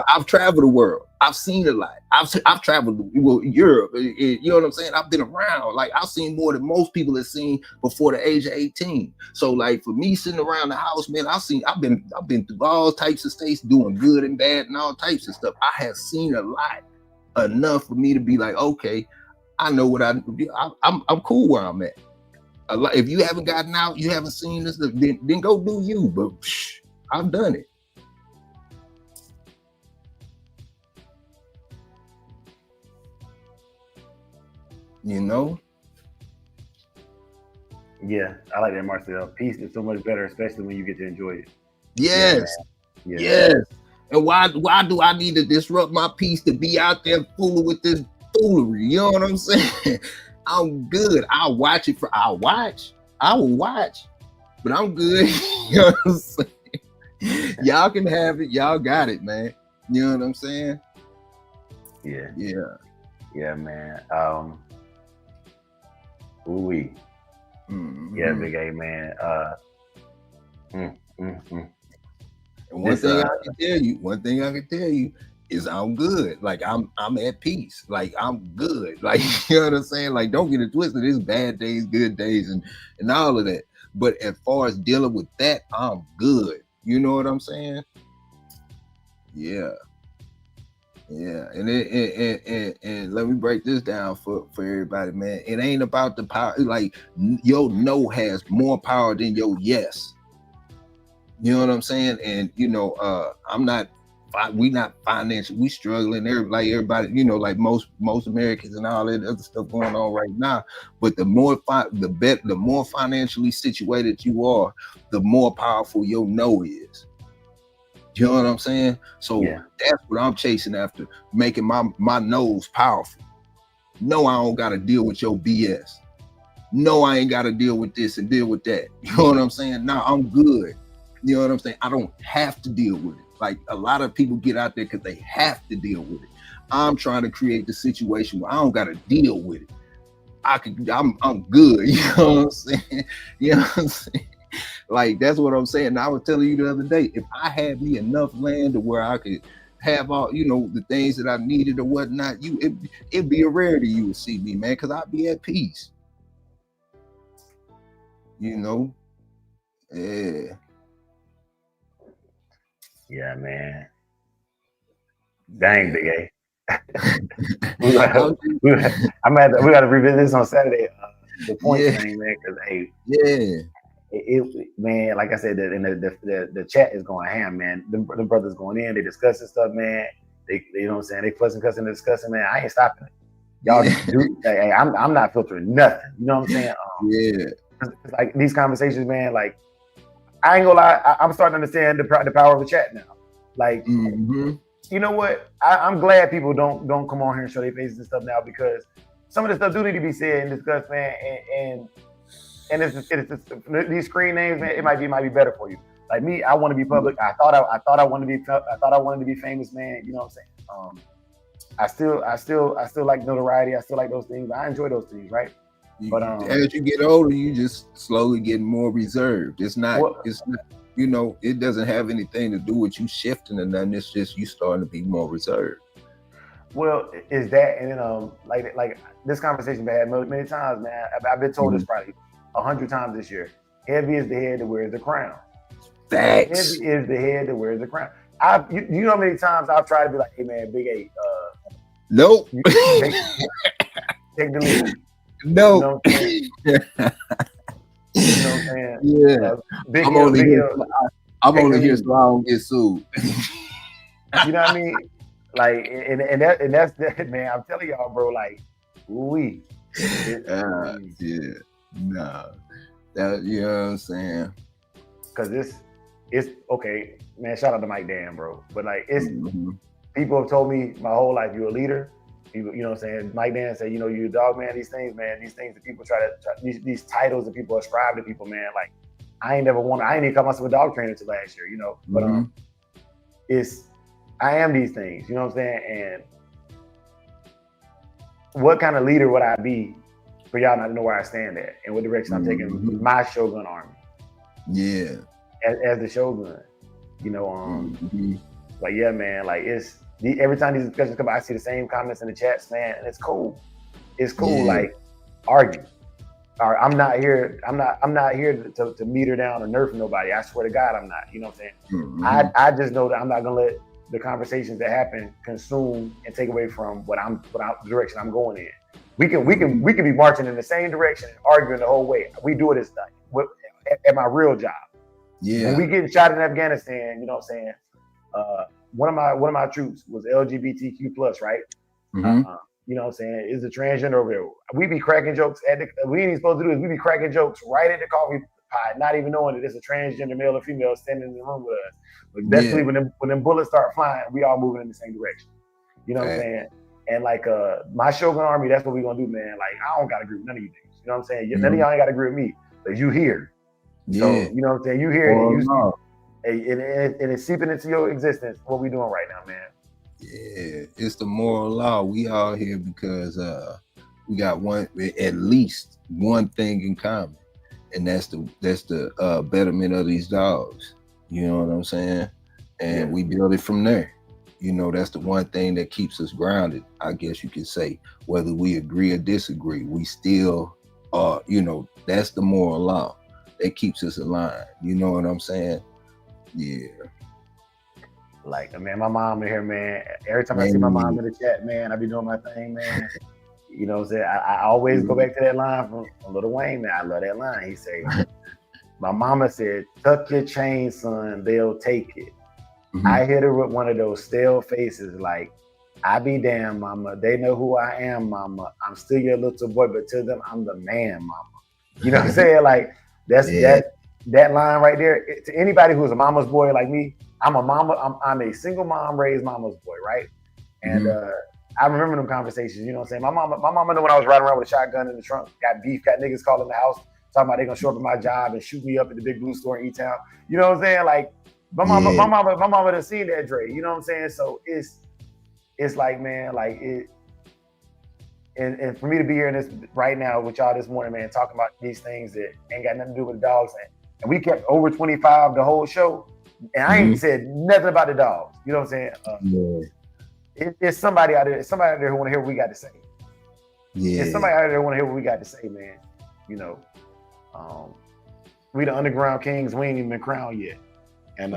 I've traveled the world. I've seen a lot. I've traveled Europe. You know what I'm saying? I've been around. Like I've seen more than most people have seen before the age of 18. So like for me sitting around the house, man, I've been through all types of states, doing good and bad and all types of stuff. I have seen a lot. Enough for me to be like, okay, I know what I'm cool where I'm at. If you haven't gotten out, you haven't seen this, then go do you. But I've done it. You know? Yeah, I like that, Marcel. Peace is so much better, especially when you get to enjoy it. Yes. Yes. And why do I need to disrupt my peace to be out there fooling with this foolery? You know what I'm saying? I'm good. I will watch, but I'm good. You know what I'm saying? Y'all can have it. Y'all got it, man. You know what I'm saying? Yeah. Yeah. Yeah, man. Ooh-wee. Yeah, Big A, man. And This, one thing I can tell you is I'm good. Like I'm at peace. Like I'm good. Like you know what I'm saying? Like don't get it twisted. There's bad days, good days, and all of that. But as far as dealing with that, I'm good. You know what I'm saying? Yeah. Yeah. And let me break this down for everybody, man. It ain't about the power. Like your no has more power than your yes. You know what I'm saying? And you know, we not financially, we struggling like everybody, you know, like most Americans and all that other stuff going on right now. But the more financially situated you are, the more powerful your no is. You know what I'm saying? So that's what I'm chasing after, making my no's powerful. No, I don't gotta deal with your BS. No, I ain't gotta deal with this and deal with that. You know what I'm saying? No, I'm good. You know what I'm saying? I don't have to deal with it. Like a lot of people get out there because they have to deal with it. I'm trying to create the situation where I don't got to deal with it. I'm good. You know what I'm saying? You know what I'm saying? Like that's what I'm saying. And I was telling you the other day, if I had me enough land to where I could have all, you know, the things that I needed or whatnot, it'd be a rarity you would see me, man, because I'd be at peace. You know? Yeah. Yeah, man. Dang, Big A. we got to revisit this on Saturday. The point thing, man, because man, like I said, the chat is going ham, man. The brothers going in, they discussing stuff, man. They you know what I'm saying? They fussing, cussing, discussing, man. I ain't stopping it. Y'all do. Hey, I'm not filtering nothing. You know what I'm saying? Like these conversations, man. Like I ain't gonna lie, I'm starting to understand the power of the chat now. Like, you know what? I'm glad people don't come on here and show their faces and stuff now, because some of the stuff do need to be said and discussed, man. And it's these screen names, man. It might be better for you. Like me, I want to be public. I thought I wanted to be famous, man. You know what I'm saying? I still like notoriety. I still like those things. I enjoy those things, right? But as you get older, you just slowly get more reserved. It's not, you know, it doesn't have anything to do with you shifting or nothing. It's just you starting to be more reserved. Well, is that, and then like this conversation been had many times, man. I've been told this probably 100 times this year. Heavy is the head that wears the crown. Facts. Heavy is the head that wears the crown. You know how many times I've tried to be like, hey man, Big A, nope. Take the lead. No. You know what I'm saying? You know what I'm saying? Yeah. I'm only here so I don't get sued. You know what I mean? Like, and that's that, man. I'm telling y'all, bro. Like, you know what I'm saying? Because it's okay, man. Shout out to Mike Dan, bro. But like, it's people have told me my whole life, you're a leader. You know what I'm saying? Mike Dan said, you know, you're a dog, man. These things that people these titles that people ascribe to people, man. Like, I ain't even call myself a dog trainer until last year, you know. But I am these things, you know what I'm saying? And what kind of leader would I be for y'all not to know where I stand at and what direction I'm taking my Shogun army? Yeah. As the Shogun, you know, like, yeah, man, like every time these discussions come out, I see the same comments in the chats, man, and it's cool. It's cool, like, argue. Or I'm not here to meter down or nerf nobody. I swear to God, I'm not. You know what I'm saying? I just know that I'm not gonna let the conversations that happen consume and take away from the direction I'm going in. We can be marching in the same direction and arguing the whole way. We do it as at my real job. Yeah. When we getting shot in Afghanistan, you know what I'm saying? One of my troops was LGBTQ plus, right? You know what I'm saying? Is a transgender over there. We be cracking jokes we ain't supposed to do is we be cracking jokes right at the coffee pot, not even knowing that it's a transgender male or female standing in the room with us. But definitely when them bullets start flying, we all moving in the same direction. You know what I'm saying? And like my Shogun army, that's what we gonna do, man. Like, I don't gotta agree with none of you niggas. You know what I'm saying? None of y'all ain't gotta agree with me, but you here. Yeah. So, you know what I'm saying? You here and it's seeping into your existence. What we doing right now, man? Yeah, it's the moral law. We all here because we got at least one thing in common, and that's the betterment of these dogs. You know what I'm saying? And we build it from there. You know, that's the one thing that keeps us grounded, I guess you could say. Whether we agree or disagree, we still you know, that's the moral law that keeps us aligned. You know what I'm saying? Yeah. Like, man, my mom in here, man. Every time I see my mom in the chat, man, I be doing my thing, man. You know what I'm saying? I always go back to that line from Lil Wayne, man. I love that line. He say, my mama said, tuck your chain, son, they'll take it. I hit her with one of those stale faces like, I be damn, mama. They know who I am, mama. I'm still your little boy, but to them, I'm the man, mama. You know what I'm saying? Like, that's that line right there. To anybody who's a mama's boy like me, I'm a mama. I'm a single mom raised mama's boy, right? And I remember them conversations. You know what I'm saying? My mama knew when I was riding around with a shotgun in the trunk, got beef, got niggas calling the house, talking about they gonna show up at my job and shoot me up at the big blue store in E-Town. You know what I'm saying? Like my mama done seen that, Dre. You know what I'm saying? So it's like, man, like it. And for me to be here in this right now with y'all this morning, man, talking about these things that ain't got nothing to do with the dogs, and we kept over 25 the whole show. And I ain't said nothing about the dogs. You know what I'm saying? It's somebody out there. Somebody out there who want to hear what we got to say. Yeah. It's somebody out there who want to hear what we got to say, man. You know, we the underground kings. We ain't even been crowned yet. And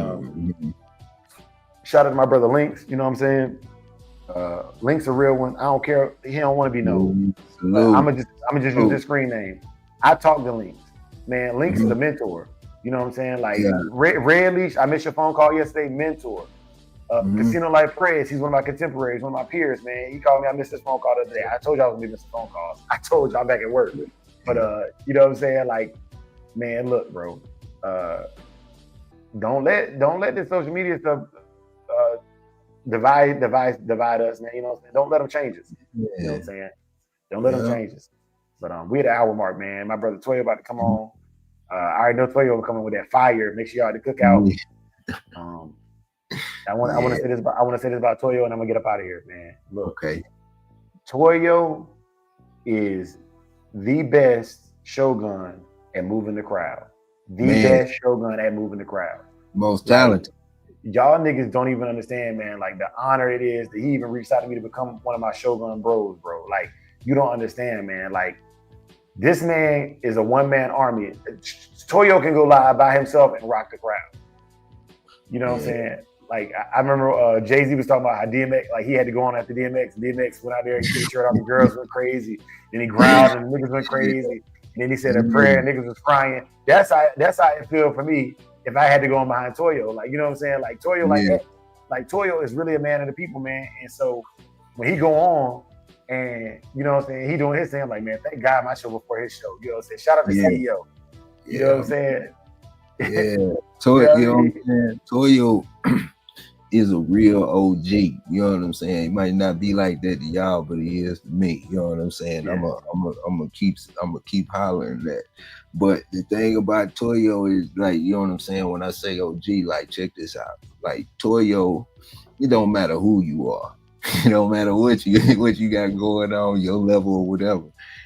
shout out to my brother Lynx. You know what I'm saying? Link's a real one. I don't care. He don't want to be known. I'm gonna just use his screen name. I talk to Lynx. Man, Lynx is a mentor. You know what I'm saying? Like Red Leash, I missed your phone call yesterday, mentor. Casino Life Prez, he's one of my contemporaries, one of my peers, man. He called me, I missed his phone call the other day. I told you I was gonna be missing phone calls. I told you I'm back at work. But you know what I'm saying? Like, man, look, bro. Don't let this social media stuff divide us, man. You know what I'm saying? Don't let them change us. You know what I'm saying? Don't let them change us. But we at the hour mark, man. My brother Toyo about to come on. I already know Toyo will come in with that fire. Make sure y'all at the cookout. I want to say this about Toyo, and I'm gonna get up out of here, man. Look, Toyo is the best Shogun at moving the crowd. Best Shogun at moving the crowd. Most talented. Y'all niggas don't even understand, man, like the honor it is that he even reached out to me to become one of my Shogun bros, bro. Like, you don't understand, man. Like, this man is a one-man army. Toyo can go live by himself and rock the crowd. You know what I'm saying? Like, I remember Jay-Z was talking about how DMX, like he had to go on after DMX. DMX went out there, he took his shirt off, the girls went crazy. Then he growled and the niggas went crazy. And then he said a prayer and niggas was crying. That's how it feel for me if I had to go on behind Toyo. Like, you know what I'm saying? Like Toyo, like Toyo is really a man of the people, man. And so when he go on and, you know what I'm saying, he doing his thing, I'm like, man, thank God my show before his show. You know what I'm saying? Shout out to CEO. You know what I'm saying? Yeah. Toyo, you know what I'm saying? Toyo is a real OG. You know what I'm saying? He might not be like that to y'all, but he is to me. You know what I'm saying? I'm gonna keep hollering that. But the thing about Toyo is, like, you know what I'm saying? When I say OG, like, check this out. Like, Toyo, it don't matter who you are. It don't matter what you got going on, your level or whatever.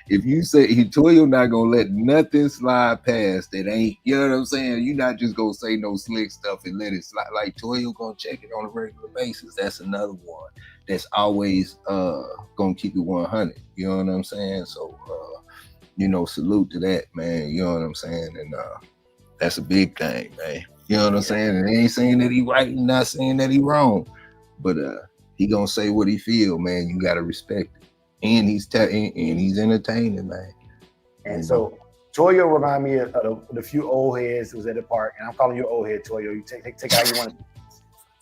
If you say Toyo not gonna let nothing slide past that ain't, you know what I'm saying? You're not just gonna say no slick stuff and let it slide. Like, Toyo gonna check it on a regular basis. That's another one that's always gonna keep it 100. You know what I'm saying? So you know, salute to that, man. You know what I'm saying? And that's a big thing, man. You know what I'm saying? And I ain't saying that he right and not saying that he wrong, but he gonna say what he feel, man. You gotta respect it. And he's entertaining, man. And so Toyo remind me of the few old heads who was at the park, and I'm calling you old head, Toyo. You take how you want it.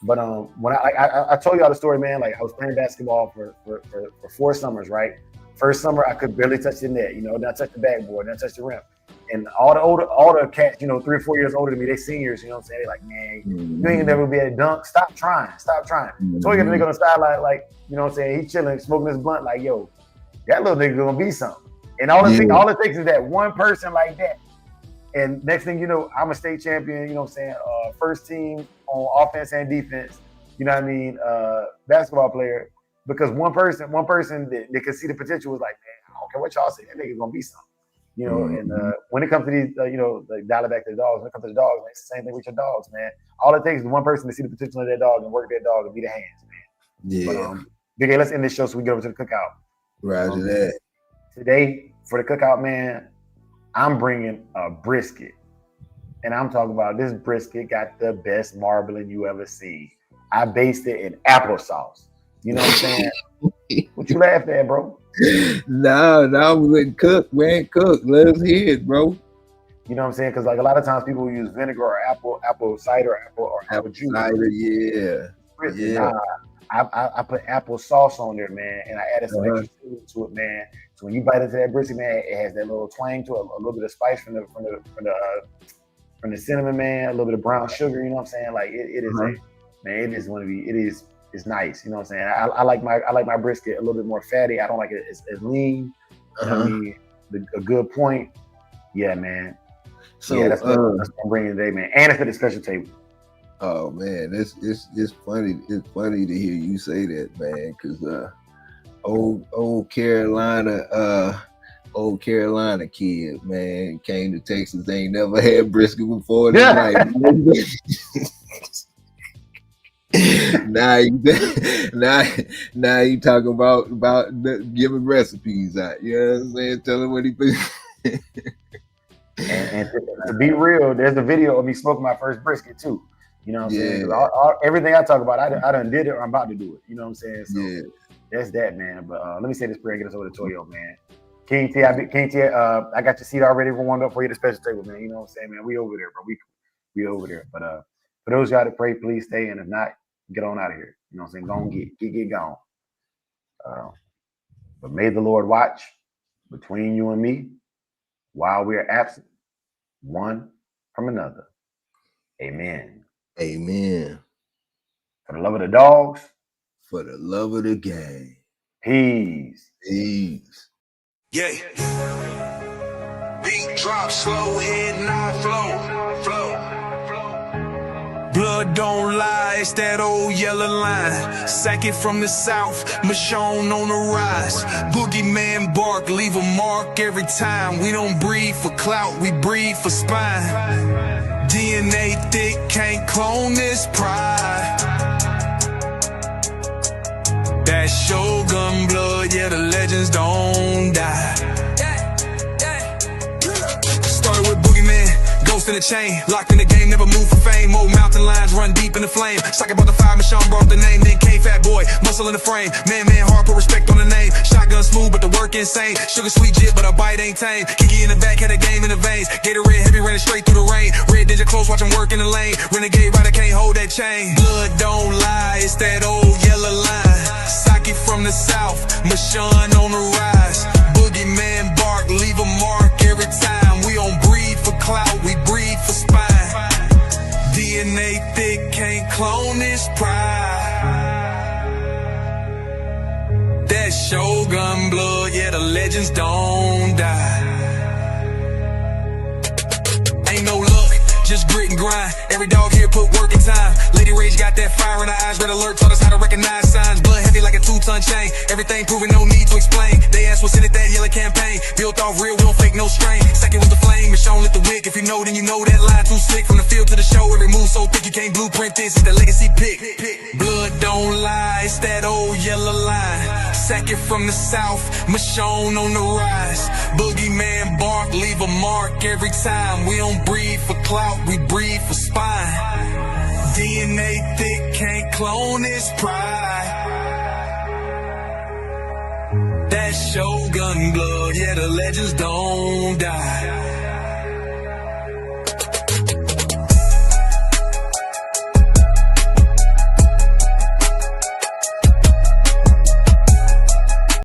But when I told y'all the story, man, like I was playing basketball for 4 summers, right? First summer I could barely touch the net, you know, not touch the backboard, not touch the rim. And all the cats, you know, 3 or 4 years older than me, they seniors, you know what I'm saying? They like, man, you ain't never be able to dunk. Stop trying. So we got the nigga on the sideline, like, you know what I'm saying? He chilling, smoking his blunt, like, yo, that little nigga gonna be something. And all it takes is that one person like that. And next thing you know, I'm a state champion, you know what I'm saying? First team on offense and defense. you know what I mean, basketball player, because one person that could see the potential was like, man, I don't care what y'all say, that nigga's gonna be something. You know, and when it comes to these, you know, like dial it back to the dogs. When it comes to the dogs, man, it's the same thing with your dogs, man. All it takes is one person to see the potential of that dog and work that dog and be the hands, man. Yeah. But, Big A, let's end this show so we get over to the cookout. Roger that. Today, for the cookout, man, I'm bringing a brisket. And I'm talking about this brisket got the best marbling you ever see. I based it in applesauce. You know what I'm saying? What you laughing at, bro? No, we wouldn't cook. We ain't cook. Let us hear it, bro. You know what I'm saying? Because like a lot of times people use vinegar or apple cider, or apple juice. Cider, yeah. Nah, I put apple sauce on there, man, and I added some extra seasoning to it, man. So when you bite into that brisket, man, it has that little twang to it, a little bit of spice from the cinnamon, man, a little bit of brown sugar. You know what I'm saying? Like it is, man. It is one of the. It's nice. You know what I'm saying? I like my brisket a little bit more fatty. I don't like it as lean. You know what I mean? A good point. Yeah, man. So yeah, that's what I'm bringing today, man. And it's the discussion table. Oh man, it's funny. It's funny to hear you say that, man, because old Carolina kid, man, came to Texas. They ain't never had brisket before in his life. now you talking about giving recipes out. You know what I'm saying? Telling what he put. and to be real, there's a video of me smoking my first brisket too. You know what I'm saying? Everything I talk about, I done did it or I'm about to do it. You know what I'm saying? So that's that, man. But let me say this prayer and get us over to Toyo, man. King T, I got your seat already warmed up for you at the special table, man. You know what I'm saying, man? We over there, bro. We over there. But for those y'all to pray, please stay. And if not, get on out of here. You know what I'm saying? Go on, get gone. But may the Lord watch between you and me while we are absent, one from another. Amen. Amen. For the love of the dogs. For the love of the game. Peace. Peace. Yeah. Beat drop slow, head not flow. Blood don't lie, it's that old yellow line. Sack it from the south, Michonne on the rise. Boogeyman bark, leave a mark every time. We don't breathe for clout, we breathe for spine. DNA thick, can't clone this pride. That Shogun blood, yeah, the legends don't die. Started with Boogeyman, ghost in the chain. Locked in the game, never move for fame. Old mountain lions run deep in the flame. Socket about the fire, Michonne brought the name. Then came Fat Boy, muscle in the frame. Man, hard, put respect on the name. Shotgun smooth, but the work insane. Sugar sweet jit, but a bite ain't tame. Kiki in the back, had a game in the veins. Gatorade heavy, ran it straight through the rain. Red Ninja close, watch him work in the lane. Renegade rider can't hold that chain. Blood don't lie, it's that old yellow line. Saki from the south, Michonne on the rise. Boogeyman bark, leave a mark every time. We don't breathe for clout, we breathe for spine. DNA thick, can't clone this pride. That Shogun blood, yeah, the legends don't die. Ain't no luck, just grit and grind. Every dog here put work in time. Lady Rage got that fire in her eyes. Red alert taught us how to recognize signs. Blood heavy like a 2-ton chain. Everything proven, no need to explain. They asked what's in it, that yellow campaign. Built off real, we don't fake no strain. Second was the flame, Michonne lit the wick. If you know, then you know that line too slick. From the field to the show, every move so thick you can't blueprint this. It's the legacy pick. Blood don't lie, it's that old yellow line. Second from the south, Michonne on the rise. Boogeyman bark, leave a mark every time. We don't breathe for clout, we breathe for spine. DNA thick, can't clone this pride. That Shogun blood, yeah, the legends don't die.